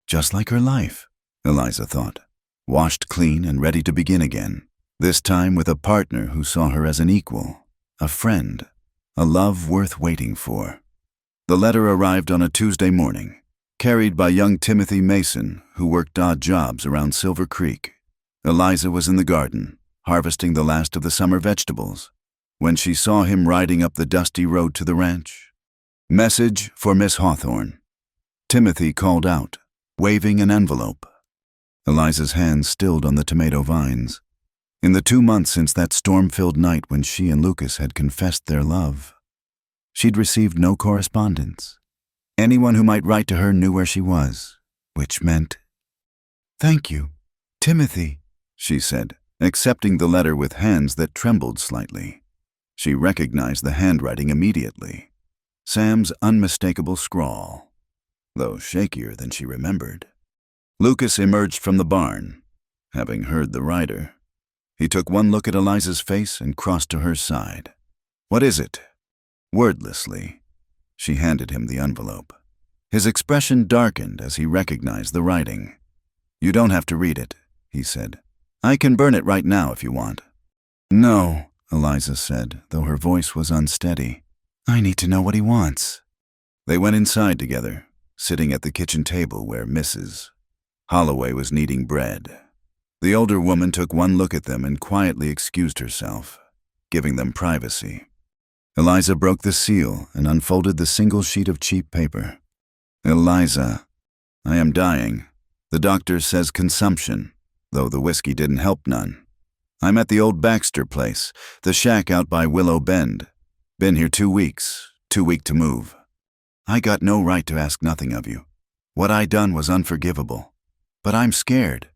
Just like her life, Eliza thought, washed clean and ready to begin again, this time with a partner who saw her as an equal, a friend, a love worth waiting for. The letter arrived on a Tuesday morning, carried by young Timothy Mason, who worked odd jobs around Silver Creek. Eliza was in the garden, harvesting the last of the summer vegetables, when she saw him riding up the dusty road to the ranch. Message for Miss Hawthorne. Timothy called out, waving an envelope. Eliza's hands stilled on the tomato vines. In the 2 months since that storm-filled night when she and Lucas had confessed their love, she'd received no correspondence. Anyone who might write to her knew where she was, which meant, "Thank you, Timothy," she said, accepting the letter with hands that trembled slightly. She recognized the handwriting immediately. Sam's unmistakable scrawl, though shakier than she remembered. Lucas emerged from the barn, having heard the rider. He took one look at Eliza's face and crossed to her side. "What is it?" Wordlessly, she handed him the envelope. His expression darkened as he recognized the writing. "You don't have to read it," he said. "I can burn it right now if you want." No, Eliza said, though her voice was unsteady. I need to know what he wants. They went inside together, sitting at the kitchen table where Mrs. Holloway was kneading bread. The older woman took one look at them and quietly excused herself, giving them privacy. Eliza broke the seal and unfolded the single sheet of cheap paper. Eliza, I am dying. The doctor says consumption, though the whiskey didn't help none. I'm at the old Baxter place, the shack out by Willow Bend. Been here 2 weeks, too weak to move. I got no right to ask nothing of you. What I done was unforgivable. But I'm scared.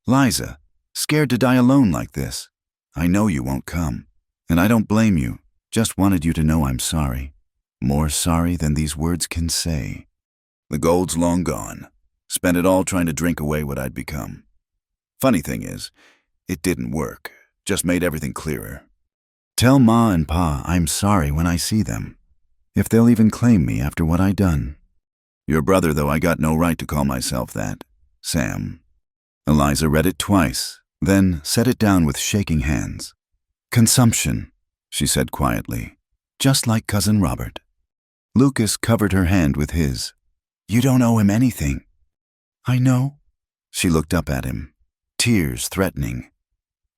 Liza, scared to die alone like this. I know you won't come, and I don't blame you. Just wanted you to know I'm sorry. More sorry than these words can say. The gold's long gone. Spent it all trying to drink away what I'd become. Funny thing is, it didn't work. Just made everything clearer. Tell Ma and Pa I'm sorry when I see them. If they'll even claim me after what I done. Your brother, though, I got no right to call myself that. Sam. Eliza read it twice, then set it down with shaking hands. Consumption, she said quietly. just like Cousin Robert. Lucas covered her hand with his. You don't owe him anything. I know. She looked up at him, tears threatening.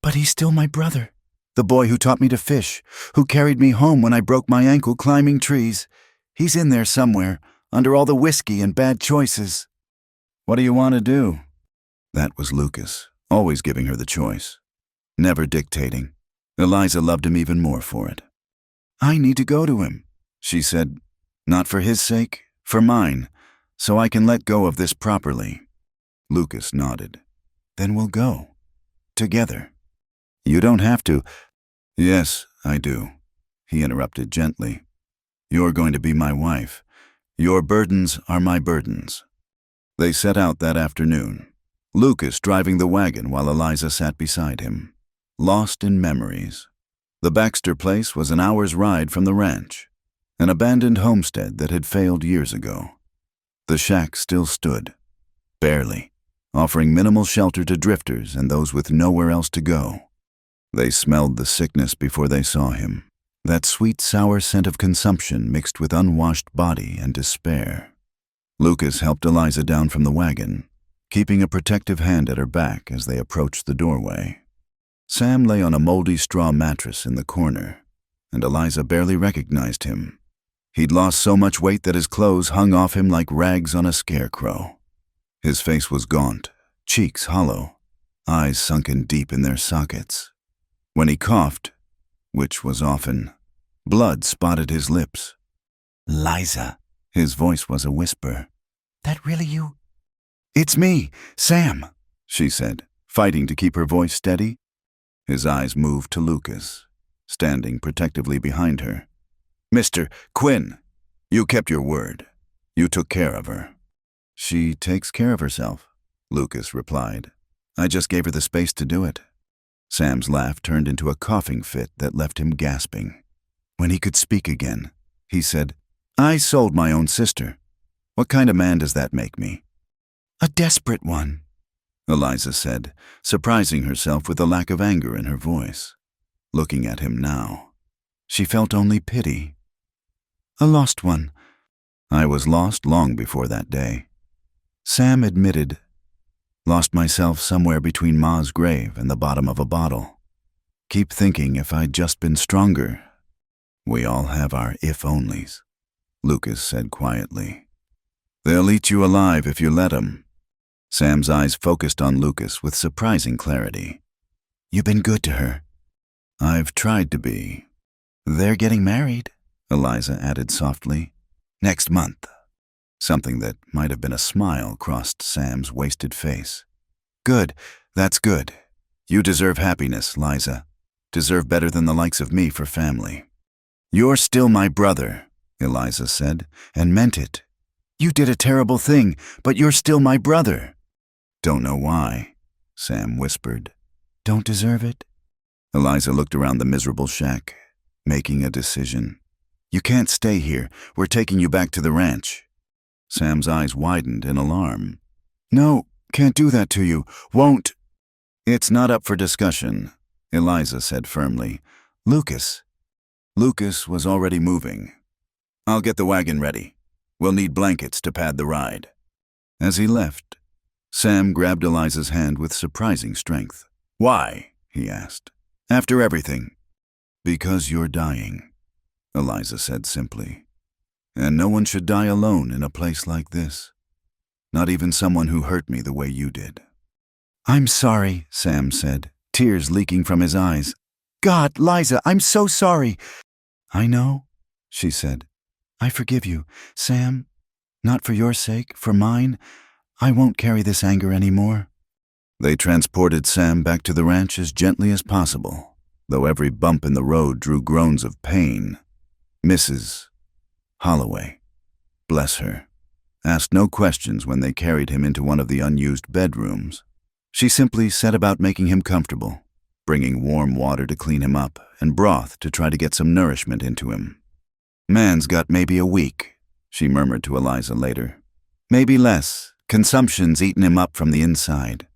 But he's still my brother. The boy who taught me to fish, who carried me home when I broke my ankle climbing trees. He's in there somewhere, under all the whiskey and bad choices. What do you want to do? That was Lucas, always giving her the choice. Never dictating. Eliza loved him even more for it. I need to go to him, she said. Not for his sake, for mine, so I can let go of this properly. Lucas nodded. Then we'll go. Together. You don't have to. Yes, I do, he interrupted gently. You're going to be my wife. Your burdens are my burdens. They set out that afternoon, Lucas driving the wagon while Eliza sat beside him, lost in memories. The Baxter place was an hour's ride from the ranch, an abandoned homestead that had failed years ago. The shack still stood, barely, offering minimal shelter to drifters and those with nowhere else to go. They smelled the sickness before they saw him, that sweet, sour scent of consumption mixed with unwashed body and despair. Lucas helped Eliza down from the wagon, keeping a protective hand at her back as they approached the doorway. Sam lay on a moldy straw mattress in the corner, and Eliza barely recognized him. He'd lost so much weight that his clothes hung off him like rags on a scarecrow. His face was gaunt, cheeks hollow, eyes sunken deep in their sockets. When he coughed, which was often, blood spotted his lips. Liza. His voice was a whisper. That really you? It's me, Sam, she said, fighting to keep her voice steady. His eyes moved to Lucas, standing protectively behind her. Mr. Quinn, you kept your word. You took care of her. She takes care of herself, Lucas replied. I just gave her the space to do it. Sam's laugh turned into a coughing fit that left him gasping. When he could speak again, he said, I sold my own sister. What kind of man does that make me? A desperate one, Eliza said, surprising herself with the lack of anger in her voice. Looking at him now, she felt only pity. A lost one. I was lost long before that day. Sam admitted, lost myself somewhere between Ma's grave and the bottom of a bottle. Keep thinking if I'd just been stronger. We all have our if-onlys, Lucas said quietly. They'll eat you alive if you let 'em. Sam's eyes focused on Lucas with surprising clarity. You've been good to her. I've tried to be. They're getting married, Eliza added softly. Next month. Something that might have been a smile crossed Sam's wasted face. Good, that's good. You deserve happiness, Liza. Deserve better than the likes of me for family. You're still my brother, Eliza said, and meant it. You did a terrible thing, but you're still my brother. Don't know why, Sam whispered. Don't deserve it? Eliza looked around the miserable shack, making a decision. You can't stay here. We're taking you back to the ranch. Sam's eyes widened in alarm. No, can't do that to you. Won't. It's not up for discussion. Eliza said firmly. Lucas. Lucas was already moving. I'll get the wagon ready. We'll need blankets to pad the ride. As he left, Sam grabbed Eliza's hand with surprising strength. Why? He asked. After everything. Because you're dying, Eliza said simply. And no one should die alone in a place like this. Not even someone who hurt me the way you did. I'm sorry, Sam said, tears leaking from his eyes. God, Liza, I'm so sorry. I know, she said. I forgive you, Sam. Not for your sake, for mine. I won't carry this anger anymore. They transported Sam back to the ranch as gently as possible, though every bump in the road drew groans of pain. Mrs. Holloway, bless her, asked no questions when they carried him into one of the unused bedrooms. She simply set about making him comfortable, bringing warm water to clean him up and broth to try to get some nourishment into him. Man's got maybe a week, she murmured to Eliza later. Maybe less. Consumption's eaten him up from the inside.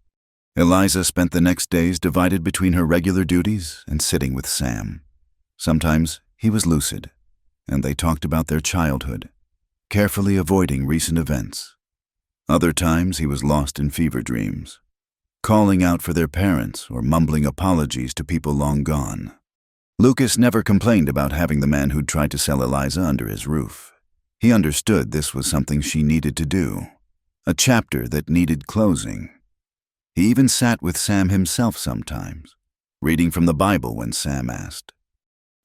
Eliza spent the next days divided between her regular duties and sitting with Sam. Sometimes he was lucid, and they talked about their childhood, carefully avoiding recent events. Other times he was lost in fever dreams, calling out for their parents or mumbling apologies to people long gone. Lucas never complained about having the man who'd tried to sell Eliza under his roof. He understood this was something she needed to do, a chapter that needed closing. He even sat with Sam himself sometimes, reading from the Bible when Sam asked.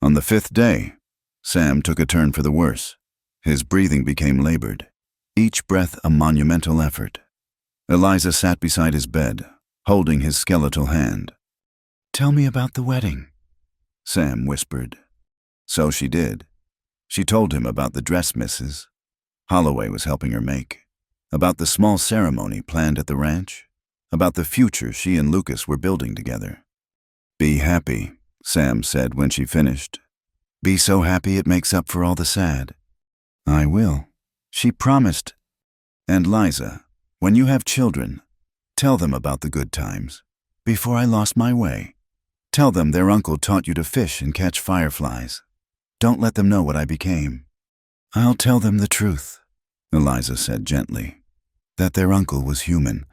On the 5th day, Sam took a turn for the worse. His breathing became labored, each breath a monumental effort. Eliza sat beside his bed, holding his skeletal hand. Tell me about the wedding, Sam whispered. So she did. She told him about the dress Mrs. Holloway was helping her make, about the small ceremony planned at the ranch, about the future she and Lucas were building together. Be happy, Sam said when she finished. Be so happy it makes up for all the sad. I will, she promised. And Liza, when you have children, tell them about the good times. Before I lost my way, tell them their uncle taught you to fish and catch fireflies. Don't let them know what I became. I'll tell them the truth, Eliza said gently, that their uncle was human,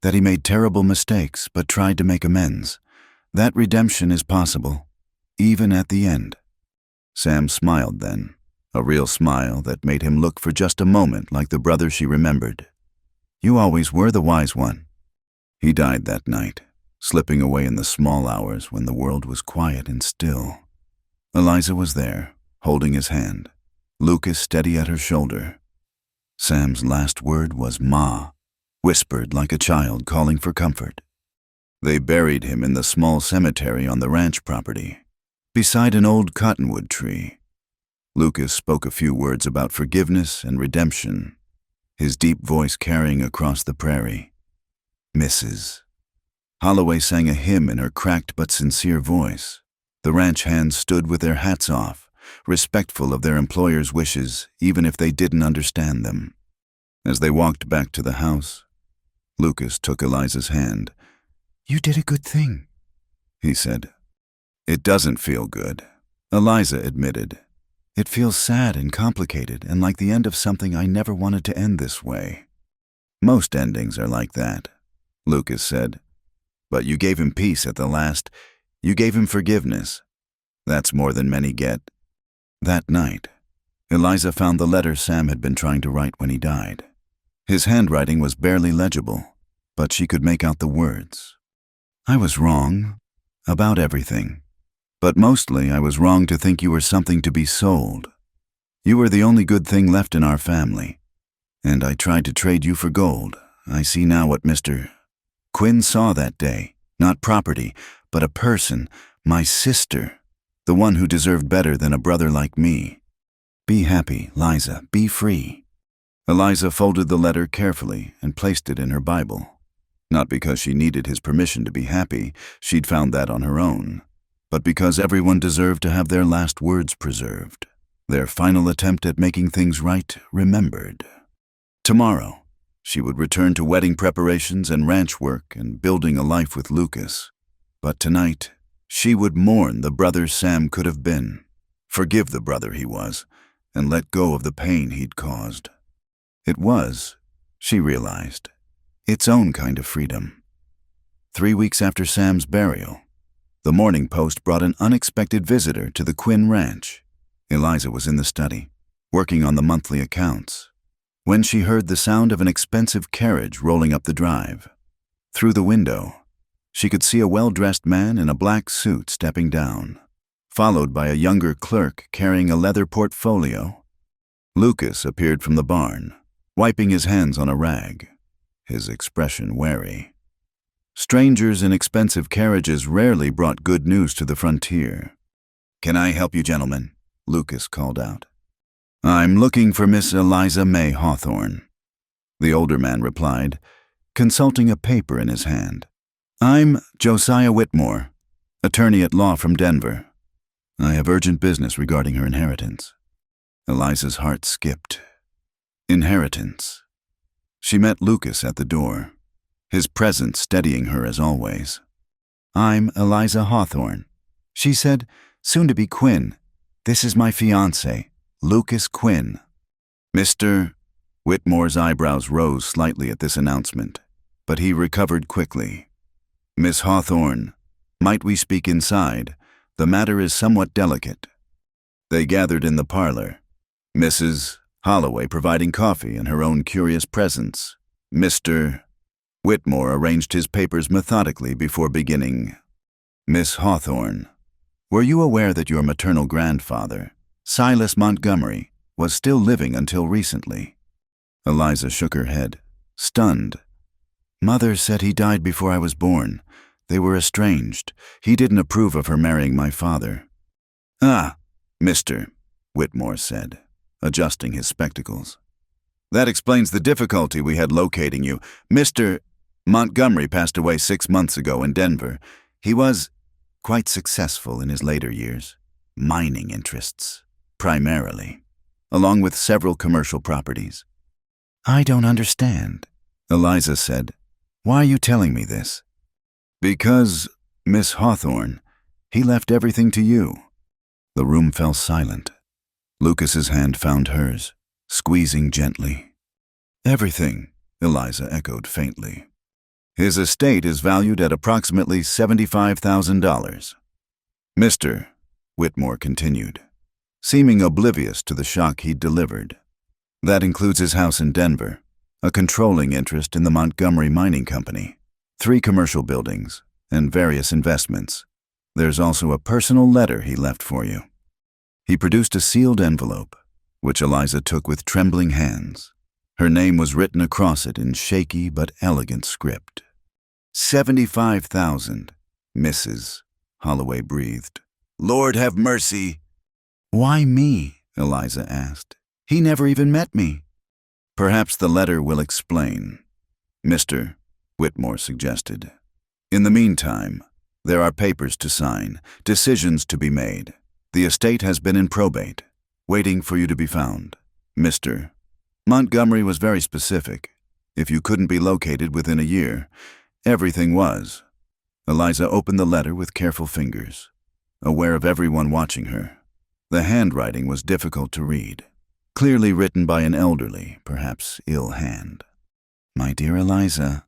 that he made terrible mistakes but tried to make amends. That redemption is possible, even at the end. Sam smiled then, a real smile that made him look for just a moment like the brother she remembered. You always were the wise one. He died that night, slipping away in the small hours when the world was quiet and still. Eliza was there, holding his hand, Lucas steady at her shoulder. Sam's last word was Ma, whispered like a child calling for comfort. They buried him in the small cemetery on the ranch property, beside an old cottonwood tree. Lucas spoke a few words about forgiveness and redemption, his deep voice carrying across the prairie. Mrs. Holloway sang a hymn in her cracked but sincere voice. The ranch hands stood with their hats off, respectful of their employer's wishes, even if they didn't understand them. As they walked back to the house, Lucas took Eliza's hand. You did a good thing, he said. It doesn't feel good, Eliza admitted. It feels sad and complicated and like the end of something I never wanted to end this way. Most endings are like that, Lucas said. But you gave him peace at the last. You gave him forgiveness. That's more than many get. That night, Eliza found the letter Sam had been trying to write when he died. His handwriting was barely legible, but she could make out the words. I was wrong about everything, but mostly I was wrong to think you were something to be sold. You were the only good thing left in our family, and I tried to trade you for gold. I see now what Mr. Quinn saw that day, not property, but a person, my sister, the one who deserved better than a brother like me. Be happy, Liza, be free. Eliza folded the letter carefully and placed it in her Bible. Not because she needed his permission to be happy, she'd found that on her own, but because everyone deserved to have their last words preserved, their final attempt at making things right remembered. Tomorrow, she would return to wedding preparations and ranch work and building a life with Lucas. But tonight, She would mourn the brother Sam could have been, forgive the brother he was, and let go of the pain he'd caused. It was, she realized, its own kind of freedom. 3 weeks after Sam's burial, the Morning Post brought an unexpected visitor to the Quinn Ranch. Eliza was in the study, working on the monthly accounts, when she heard the sound of an expensive carriage rolling up the drive. Through the window, she could see a well-dressed man in a black suit stepping down, followed by a younger clerk carrying a leather portfolio. Lucas appeared from the barn, wiping his hands on a rag, his expression wary. Strangers in expensive carriages rarely brought good news to the frontier. "Can I help you, gentlemen?" Lucas called out. "I'm looking for Miss Eliza May Hawthorne," the older man replied, consulting a paper in his hand. "I'm Josiah Whitmore, attorney at law from Denver. I have urgent business regarding her inheritance." Eliza's heart skipped. Inheritance. She met Lucas at the door, his presence steadying her as always. "I'm Eliza Hawthorne," she said, "soon to be Quinn. This is my fiancé, Lucas Quinn." Mr. Whitmore's eyebrows rose slightly at this announcement, but he recovered quickly. "Miss Hawthorne, might we speak inside? The matter is somewhat delicate." They gathered in the parlor, Mrs. Holloway providing coffee in her own curious presence. Mr. Whitmore arranged his papers methodically before beginning. "Miss Hawthorne, were you aware that your maternal grandfather, Silas Montgomery, was still living until recently?" Eliza shook her head, stunned. "Mother said he died before I was born. They were estranged. He didn't approve of her marrying my father." "Ah, Mr. Whitmore said, adjusting his spectacles. "That explains the difficulty we had locating you. Mr. Montgomery passed away 6 months ago in Denver. He was quite successful in his later years. Mining interests, primarily, along with several commercial properties." "I don't understand," Eliza said. "Why are you telling me this?" "Because, Miss Hawthorne, he left everything to you." The room fell silent. Lucas's hand found hers, squeezing gently. "Everything," Eliza echoed faintly. "His estate is valued at approximately $75,000. Mr. Whitmore continued, seeming oblivious to the shock he'd delivered. "That includes his house in Denver, a controlling interest in the Montgomery Mining Company, 3 commercial buildings, and various investments. There's also a personal letter he left for you." He produced a sealed envelope, which Eliza took with trembling hands. Her name was written across it in shaky but elegant script. $75,000, Mrs. Holloway breathed. "Lord have mercy." "Why me?" Eliza asked. "He never even met me." "Perhaps the letter will explain," Mr. Whitmore suggested. "In the meantime, there are papers to sign, decisions to be made. The estate has been in probate, waiting for you to be found. Mr. Montgomery was very specific. If you couldn't be located within a year, everything was." Eliza opened the letter with careful fingers, aware of everyone watching her. The handwriting was difficult to read, clearly written by an elderly, perhaps ill hand. "My dear Eliza,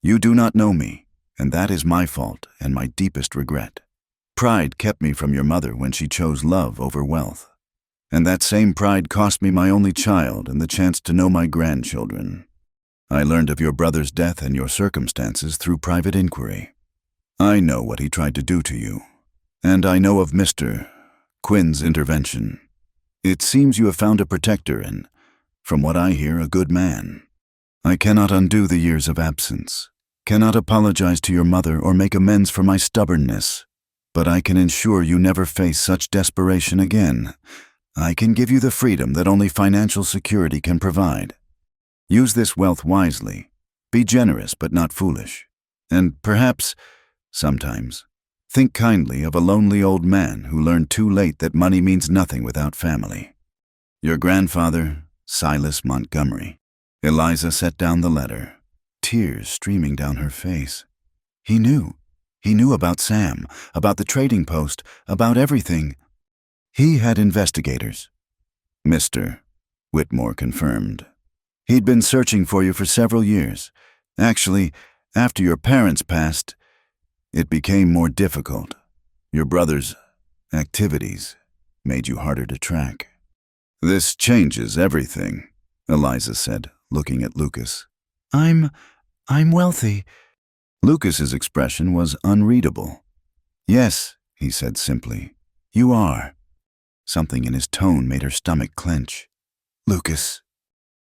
you do not know me, and that is my fault and my deepest regret. Pride kept me from your mother when she chose love over wealth, and that same pride cost me my only child and the chance to know my grandchildren. I learned of your brother's death and your circumstances through private inquiry. I know what he tried to do to you, and I know of Mr. Quinn's intervention. It seems you have found a protector and, from what I hear, a good man. I cannot undo the years of absence, cannot apologize to your mother or make amends for my stubbornness, but I can ensure you never face such desperation again. I can give you the freedom that only financial security can provide. Use this wealth wisely. Be generous but not foolish. And perhaps, sometimes, think kindly of a lonely old man who learned too late that money means nothing without family. Your grandfather, Silas Montgomery." Eliza set down the letter, tears streaming down her face. He knew. He knew about Sam, about the trading post, about everything. He had investigators. Mr. Whitmore confirmed. He'd been searching for you for several years. Actually, after your parents passed, it became more difficult. Your brother's activities made you harder to track. This changes everything, Eliza said, looking at Lucas. I'm wealthy. Lucas's expression was unreadable. Yes, he said simply. You are. Something in his tone made her stomach clench. Lucas.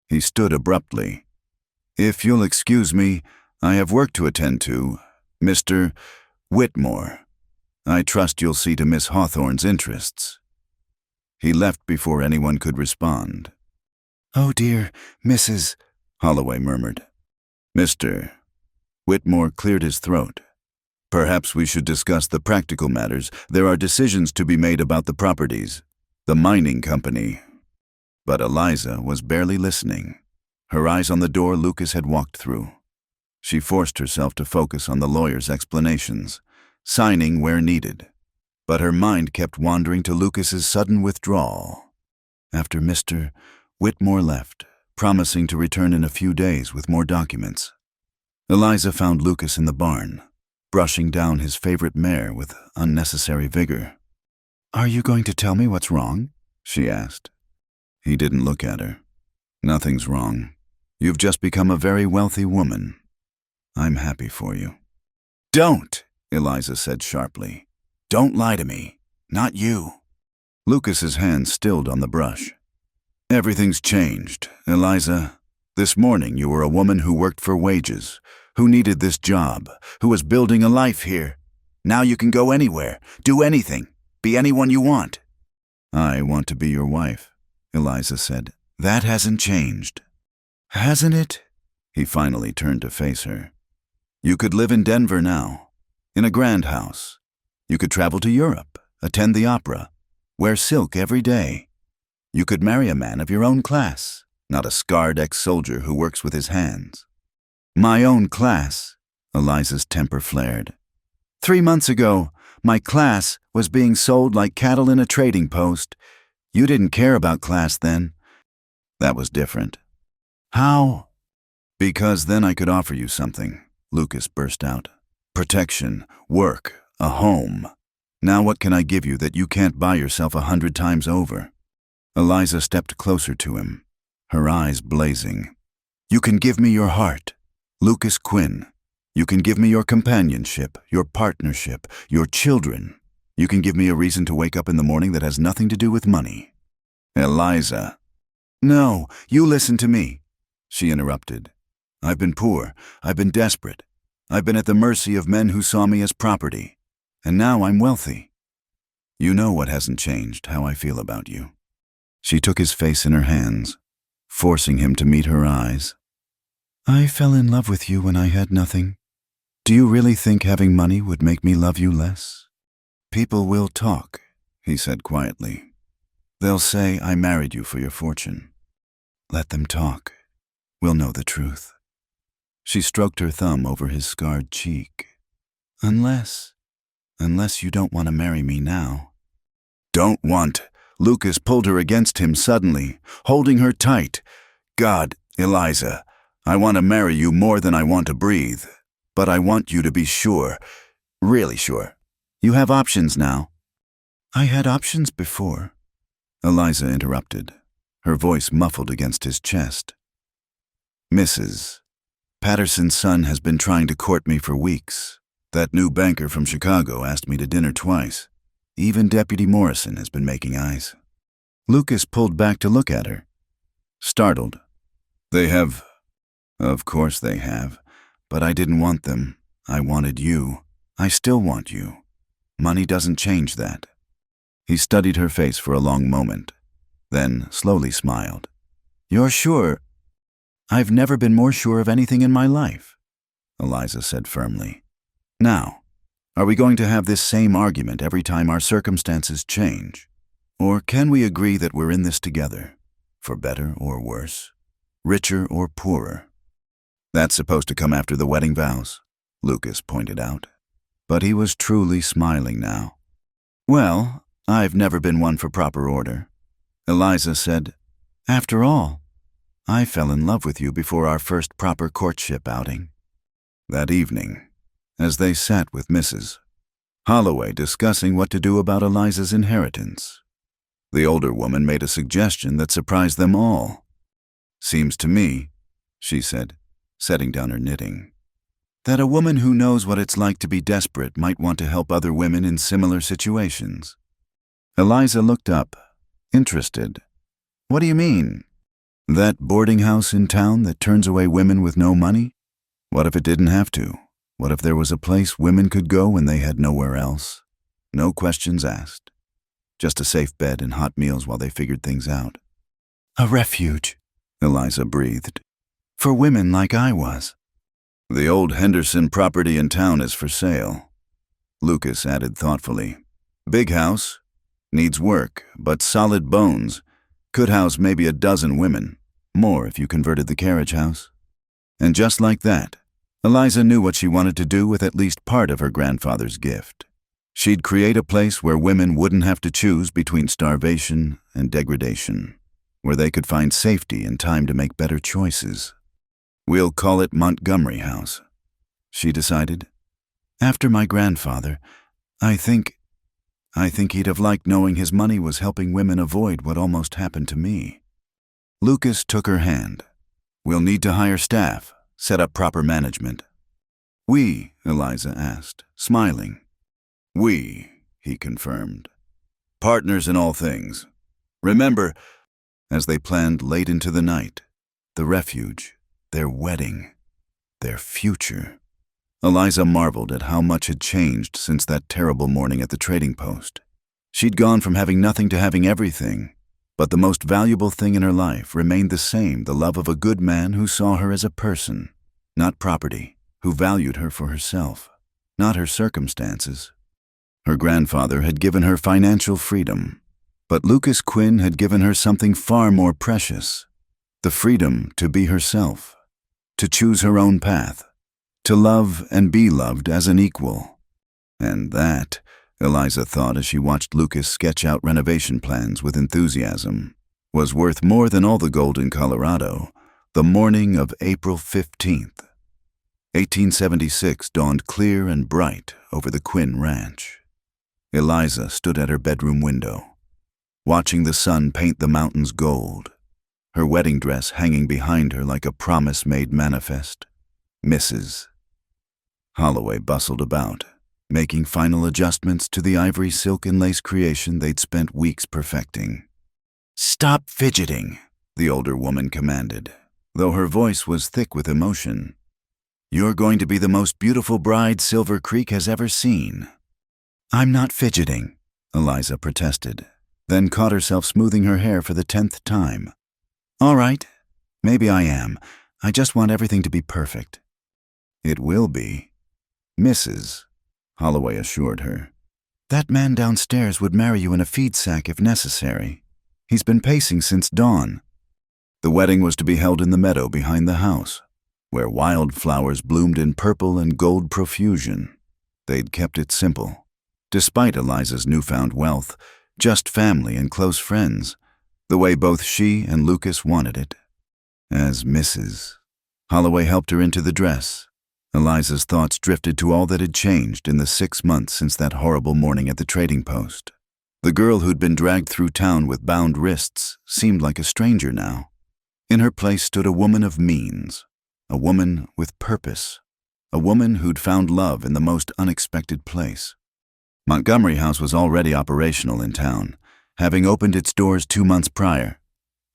He stood abruptly. If you'll excuse me, I have work to attend to. Mr. Whitmore, I trust you'll see to Miss Hawthorne's interests. He left before anyone could respond. Oh dear, Mrs. Holloway murmured. Mr. Whitmore cleared his throat. Perhaps we should discuss the practical matters. There are decisions to be made about the properties, the mining company. But Eliza was barely listening, her eyes on the door Lucas had walked through. She forced herself to focus on the lawyer's explanations, signing where needed. But her mind kept wandering to Lucas's sudden withdrawal. After Mr. Whitmore left, promising to return in a few days with more documents, Eliza found Lucas in the barn, brushing down his favorite mare with unnecessary vigor. Are you going to tell me what's wrong? She asked. He didn't look at her. Nothing's wrong. You've just become a very wealthy woman. I'm happy for you. Don't, Eliza said sharply. Don't lie to me. Not you. Lucas's hand stilled on the brush. Everything's changed, Eliza. This morning you were a woman who worked for wages, who needed this job, who was building a life here. Now you can go anywhere, do anything, be anyone you want. I want to be your wife, Eliza said. That hasn't changed. Hasn't it? He finally turned to face her. You could live in Denver now, in a grand house. You could travel to Europe, attend the opera, wear silk every day. You could marry a man of your own class, not a scarred ex-soldier who works with his hands. My own class, Eliza's temper flared. 3 months ago, my class was being sold like cattle in a trading post. You didn't care about class then. That was different. How? Because then I could offer you something, Lucas burst out. Protection, work, a home. Now what can I give you that you can't buy yourself 100 times over? Eliza stepped closer to him, her eyes blazing. You can give me your heart, Lucas Quinn. You can give me your companionship, your partnership, your children. You can give me a reason to wake up in the morning that has nothing to do with money. Eliza. No, you listen to me, she interrupted. I've been poor. I've been desperate. I've been at the mercy of men who saw me as property. And now I'm wealthy. You know what hasn't changed, how I feel about you. She took his face in her hands, forcing him to meet her eyes. I fell in love with you when I had nothing. Do you really think having money would make me love you less? People will talk, he said quietly. They'll say I married you for your fortune. Let them talk. We'll know the truth. She stroked her thumb over his scarred cheek. Unless you don't want to marry me now. Don't want. Lucas pulled her against him suddenly, holding her tight. God, Eliza, I want to marry you more than I want to breathe. But I want you to be sure, really sure. You have options now. I had options before, Eliza interrupted, her voice muffled against his chest. Mrs. Patterson's son has been trying to court me for weeks. That new banker from Chicago asked me to dinner twice. Even Deputy Morrison has been making eyes. Lucas pulled back to look at her, startled. They have. Of course they have. But I didn't want them. I wanted you. I still want you. Money doesn't change that. He studied her face for a long moment, then slowly smiled. You're sure? I've never been more sure of anything in my life, Eliza said firmly. Now, are we going to have this same argument every time our circumstances change? Or can we agree that we're in this together, for better or worse, richer or poorer? That's supposed to come after the wedding vows, Lucas pointed out. but he was truly smiling now. "Well, I've never been one for proper order," Eliza said. "After all, I fell in love with you before our first proper courtship outing." That evening, as they sat with Mrs. Holloway discussing what to do about Eliza's inheritance, the older woman made a suggestion that surprised them all. "Seems to me," she said, setting down her knitting, "that a woman who knows what it's like to be desperate might want to help other women in similar situations." Eliza looked up, interested. "What do you mean? That boarding house in town that turns away women with no money? What if it didn't have to? What if there was a place women could go when they had nowhere else? No questions asked. Just a safe bed and hot meals while they figured things out." "A refuge," Eliza breathed. "For women like I was." "The old Henderson property in town is for sale," Lucas added thoughtfully. "Big house. Needs work, but solid bones. Could house maybe a dozen women. More if you converted the carriage house." And just like that, Eliza knew what she wanted to do with at least part of her grandfather's gift. She'd create a place where women wouldn't have to choose between starvation and degradation, where they could find safety and time to make better choices. "We'll call it Montgomery House," she decided. "After my grandfather, I think he'd have liked knowing his money was helping women avoid what almost happened to me." Lucas took her hand. "We'll need to hire staff, set up proper management." "We?" Eliza asked, smiling. "We," he confirmed. "Partners in all things. Remember," as they planned late into the night, the refuge, their wedding, their future. Eliza marveled at how much had changed since that terrible morning at the trading post. She'd gone from having nothing to having everything, but the most valuable thing in her life remained the same, the love of a good man who saw her as a person, not property, who valued her for herself, not her circumstances. Her grandfather had given her financial freedom, but Lucas Quinn had given her something far more precious, the freedom to be herself, to choose her own path, to love and be loved as an equal. And that, Eliza thought as she watched Lucas sketch out renovation plans with enthusiasm, was worth more than all the gold in Colorado. The morning of April 15th, 1876 dawned clear and bright over the Quinn Ranch. Eliza stood at her bedroom window, watching the sun paint the mountains gold, her wedding dress hanging behind her like a promise made manifest. Mrs. Holloway bustled about, making final adjustments to the ivory silk and lace creation they'd spent weeks perfecting. "Stop fidgeting," the older woman commanded, though her voice was thick with emotion. "You're going to be the most beautiful bride Silver Creek has ever seen." "I'm not fidgeting," Eliza protested, then caught herself smoothing her hair for the 10th time. "All right, maybe I am. I just want everything to be perfect." "It will be," Mrs. Holloway assured her. "That man downstairs would marry you in a feed sack if necessary. He's been pacing since dawn." The wedding was to be held in the meadow behind the house, where wildflowers bloomed in purple and gold profusion. They'd kept it simple. Despite Eliza's newfound wealth, just family and close friends, the way both she and Lucas wanted it. As Mrs. Holloway helped her into the dress, Eliza's thoughts drifted to all that had changed in the 6 months since that horrible morning at the trading post. The girl who'd been dragged through town with bound wrists seemed like a stranger now. In her place stood a woman of means, a woman with purpose, a woman who'd found love in the most unexpected place. Montgomery House was already operational in town, having opened its doors 2 months prior.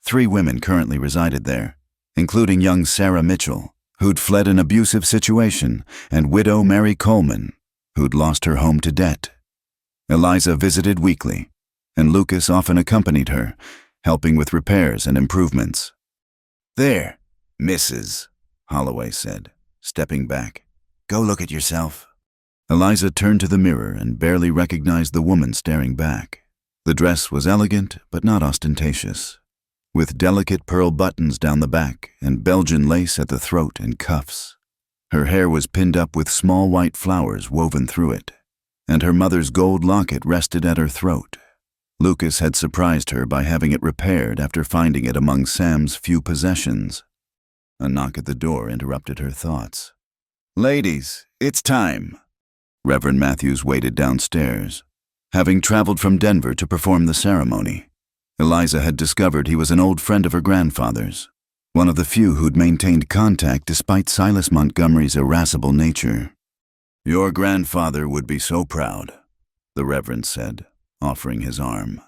3 women currently resided there, including young Sarah Mitchell, who'd fled an abusive situation, and widow Mary Coleman, who'd lost her home to debt. Eliza visited weekly, and Lucas often accompanied her, helping with repairs and improvements. "There, Mrs. Holloway said, stepping back. "Go look at yourself." Eliza turned to the mirror and barely recognized the woman staring back. The dress was elegant but not ostentatious, with delicate pearl buttons down the back and Belgian lace at the throat and cuffs. Her hair was pinned up with small white flowers woven through it, and her mother's gold locket rested at her throat. Lucas had surprised her by having it repaired after finding it among Sam's few possessions. A knock at the door interrupted her thoughts. "Ladies, it's time." Reverend Matthews waited downstairs. Having traveled from Denver to perform the ceremony, Eliza had discovered he was an old friend of her grandfather's, one of the few who'd maintained contact despite Silas Montgomery's irascible nature. "Your grandfather would be so proud," the Reverend said, offering his arm.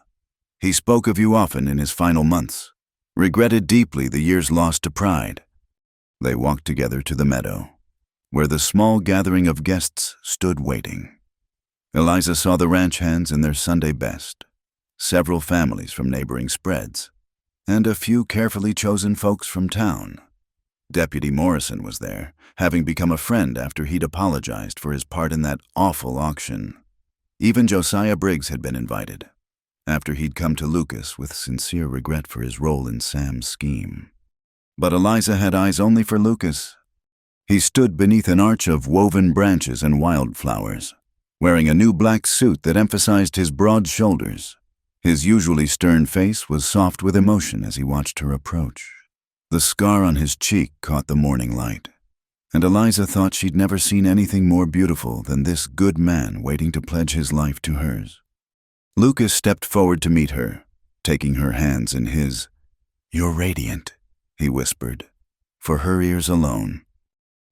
"He spoke of you often in his final months, regretted deeply the years lost to pride." They walked together to the meadow, where the small gathering of guests stood waiting. Eliza saw the ranch hands in their Sunday best, several families from neighboring spreads, and a few carefully chosen folks from town. Deputy Morrison was there, having become a friend after he'd apologized for his part in that awful auction. Even Josiah Briggs had been invited, after he'd come to Lucas with sincere regret for his role in Sam's scheme. But Eliza had eyes only for Lucas. He stood beneath an arch of woven branches and wildflowers, wearing a new black suit that emphasized his broad shoulders. His usually stern face was soft with emotion as he watched her approach. The scar on his cheek caught the morning light, and Eliza thought she'd never seen anything more beautiful than this good man waiting to pledge his life to hers. Lucas stepped forward to meet her, taking her hands in his. "You're radiant," he whispered, for her ears alone.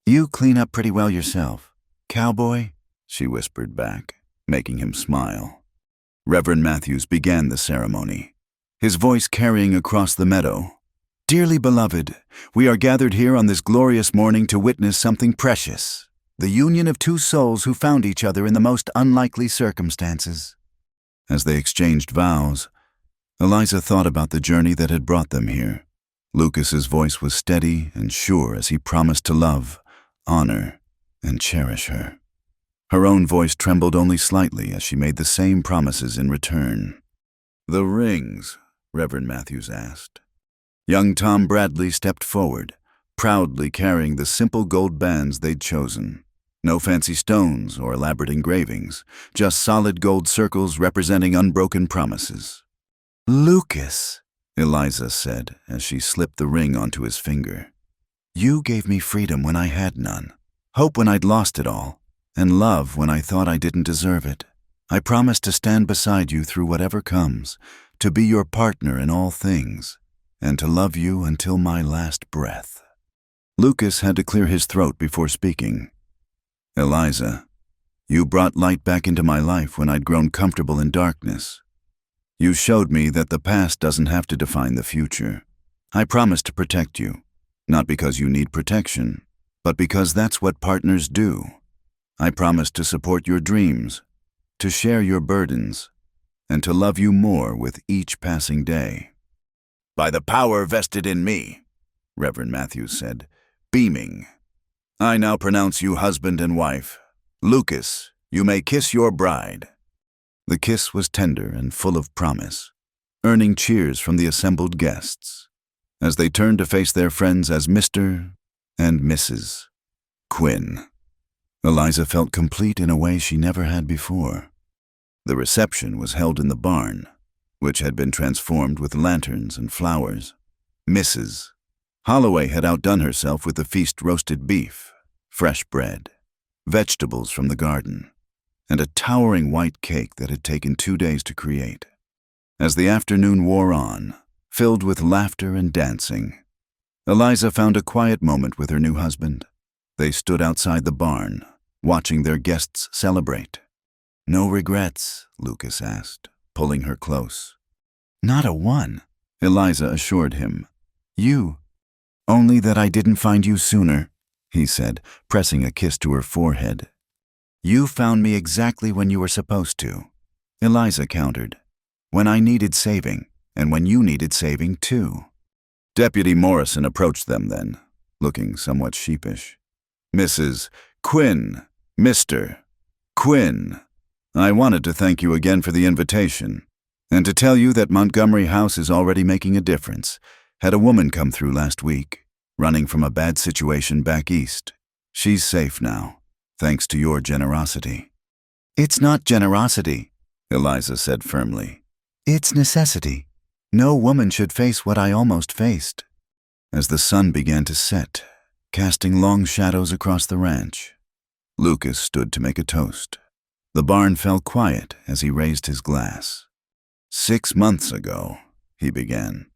"You clean up pretty well yourself, Cowboy," she whispered back, making him smile. Reverend Matthews began the ceremony, his voice carrying across the meadow. "Dearly beloved, we are gathered here on this glorious morning to witness something precious, the union of two souls who found each other in the most unlikely circumstances." As they exchanged vows, Eliza thought about the journey that had brought them here. Lucas's voice was steady and sure as he promised to love, honor, and cherish her. Her own voice trembled only slightly as she made the same promises in return. "The rings?" Reverend Matthews asked. Young Tom Bradley stepped forward, proudly carrying the simple gold bands they'd chosen. No fancy stones or elaborate engravings, just solid gold circles representing unbroken promises. "Lucas," Eliza said as she slipped the ring onto his finger. "You gave me freedom when I had none, hope when I'd lost it all, and love when I thought I didn't deserve it. I promise to stand beside you through whatever comes, to be your partner in all things, and to love you until my last breath." Lucas had to clear his throat before speaking. "Eliza, you brought light back into my life when I'd grown comfortable in darkness. You showed me that the past doesn't have to define the future. I promise to protect you, not because you need protection, but because that's what partners do. I promise to support your dreams, to share your burdens, and to love you more with each passing day." "By the power vested in me," Reverend Matthews said, beaming, "I now pronounce you husband and wife. Lucas, you may kiss your bride." The kiss was tender and full of promise, earning cheers from the assembled guests, as they turned to face their friends as Mr. and Mrs. Quinn. Eliza felt complete in a way she never had before. The reception was held in the barn, which had been transformed with lanterns and flowers. Mrs. Holloway had outdone herself with the feast roasted beef, fresh bread, vegetables from the garden, and a towering white cake that had taken 2 days to create. As the afternoon wore on, filled with laughter and dancing, Eliza found a quiet moment with her new husband. They stood outside the barn, watching their guests celebrate. "No regrets?" Lucas asked, pulling her close. "Not a one," Eliza assured him. "You. Only that I didn't find you sooner," he said, pressing a kiss to her forehead. "You found me exactly when you were supposed to," Eliza countered. "When I needed saving, and when you needed saving too." Deputy Morrison approached them then, looking somewhat sheepish. "Mrs. Quinn, Mr. Quinn, I wanted to thank you again for the invitation, and to tell you that Montgomery House is already making a difference. Had a woman come through last week, running from a bad situation back east. She's safe now, thanks to your generosity." "It's not generosity," Eliza said firmly. "It's necessity. No woman should face what I almost faced." As the sun began to set, casting long shadows across the ranch, Lucas stood to make a toast. The barn fell quiet as he raised his glass. "6 months ago," he began,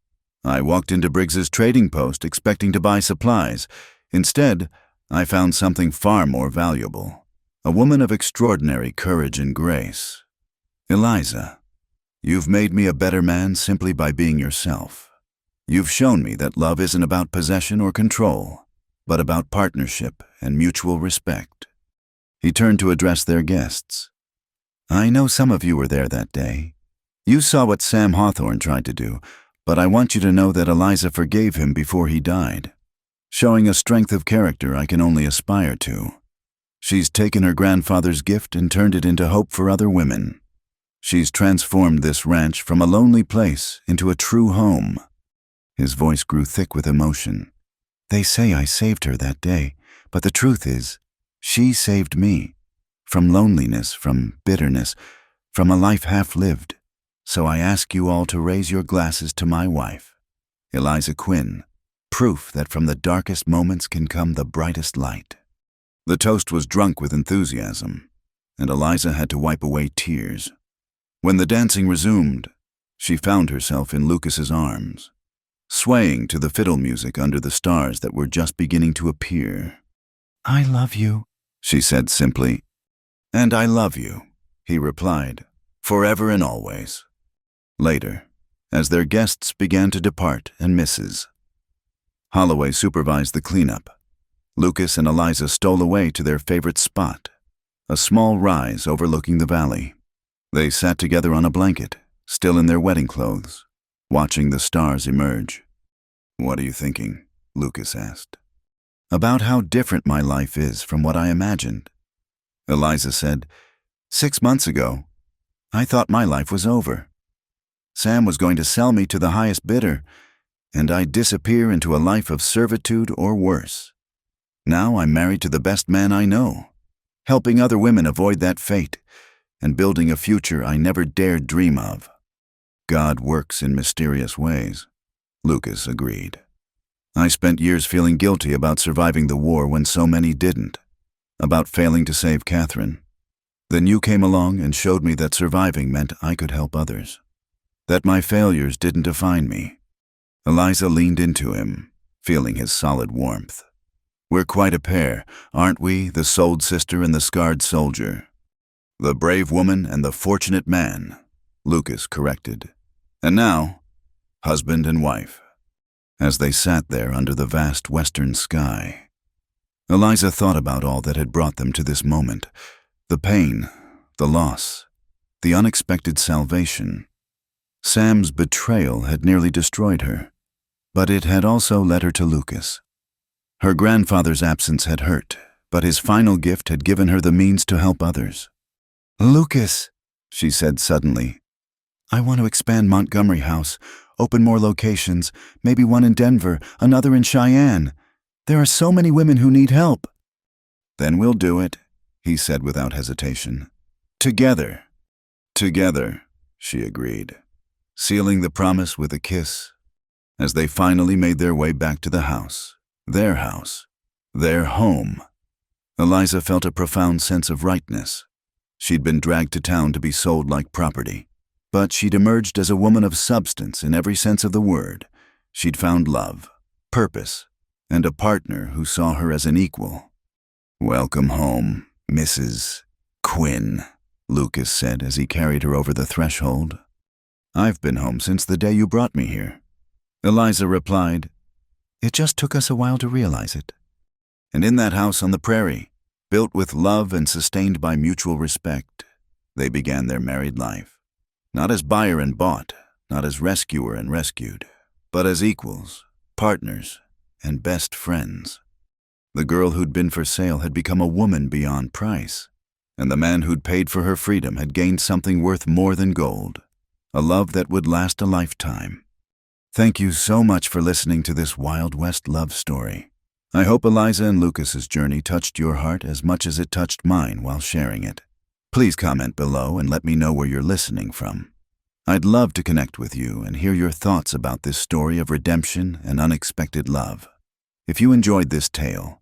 "I walked into Briggs's trading post expecting to buy supplies. Instead, I found something far more valuable. A woman of extraordinary courage and grace. Eliza, you've made me a better man simply by being yourself. You've shown me that love isn't about possession or control, but about partnership and mutual respect." He turned to address their guests. "I know some of you were there that day. You saw what Sam Hawthorne tried to do, but I want you to know that Eliza forgave him before he died, showing a strength of character I can only aspire to. She's taken her grandfather's gift and turned it into hope for other women. She's transformed this ranch from a lonely place into a true home." His voice grew thick with emotion. "They say I saved her that day, but the truth is, she saved me. From loneliness, from bitterness, from a life half-lived. So I ask you all to raise your glasses to my wife, Eliza Quinn, proof that from the darkest moments can come the brightest light." The toast was drunk with enthusiasm, and Eliza had to wipe away tears. When the dancing resumed, she found herself in Lucas's arms, swaying to the fiddle music under the stars that were just beginning to appear. "I love you," she said simply. "And I love you," he replied, "forever and always." Later, as their guests began to depart and Mrs. Holloway supervised the cleanup, Lucas and Eliza stole away to their favorite spot, a small rise overlooking the valley. They sat together on a blanket, still in their wedding clothes, watching the stars emerge. "What are you thinking?" Lucas asked. "About how different my life is from what I imagined." Eliza said, 6 months ago, I thought my life was over. Sam was going to sell me to the highest bidder, and I'd disappear into a life of servitude or worse. Now I'm married to the best man I know, helping other women avoid that fate, and building a future I never dared dream of." "God works in mysterious ways," Lucas agreed. "I spent years feeling guilty about surviving the war when so many didn't, about failing to save Catherine. Then you came along and showed me that surviving meant I could help others, that my failures didn't define me." Eliza leaned into him, feeling his solid warmth. "We're quite a pair, aren't we, the souled sister and the scarred soldier?" "The brave woman and the fortunate man," Lucas corrected. "And now, husband and wife." As they sat there under the vast western sky, Eliza thought about all that had brought them to this moment, the pain, the loss, the unexpected salvation. Sam's betrayal had nearly destroyed her, but it had also led her to Lucas. Her grandfather's absence had hurt, but his final gift had given her the means to help others. "Lucas," she said suddenly, "I want to expand Montgomery House, open more locations, maybe one in Denver, another in Cheyenne. There are so many women who need help." "Then we'll do it," he said without hesitation. "Together." "Together," she agreed, sealing the promise with a kiss as they finally made their way back to the house, their home. Eliza felt a profound sense of rightness. She'd been dragged to town to be sold like property, but she'd emerged as a woman of substance in every sense of the word. She'd found love, purpose, and a partner who saw her as an equal. "Welcome home, Mrs. Quinn," Lucas said as he carried her over the threshold. "I've been home since the day you brought me here." Eliza replied, "It just took us a while to realize it." And in that house on the prairie, built with love and sustained by mutual respect, they began their married life. Not as buyer and bought, not as rescuer and rescued, but as equals, partners, and best friends. The girl who'd been for sale had become a woman beyond price, and the man who'd paid for her freedom had gained something worth more than gold, a love that would last a lifetime. Thank you so much for listening to this Wild West love story. I hope Eliza and Lucas's journey touched your heart as much as it touched mine while sharing it. Please comment below and let me know where you're listening from. I'd love to connect with you and hear your thoughts about this story of redemption and unexpected love. If you enjoyed this tale,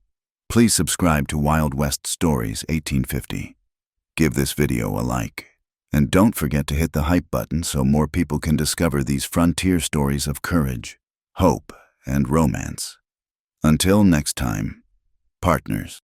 please subscribe to Wild West Stories 1850. Give this video a like. And don't forget to hit the hype button so more people can discover these frontier stories of courage, hope, and romance. Until next time, partners.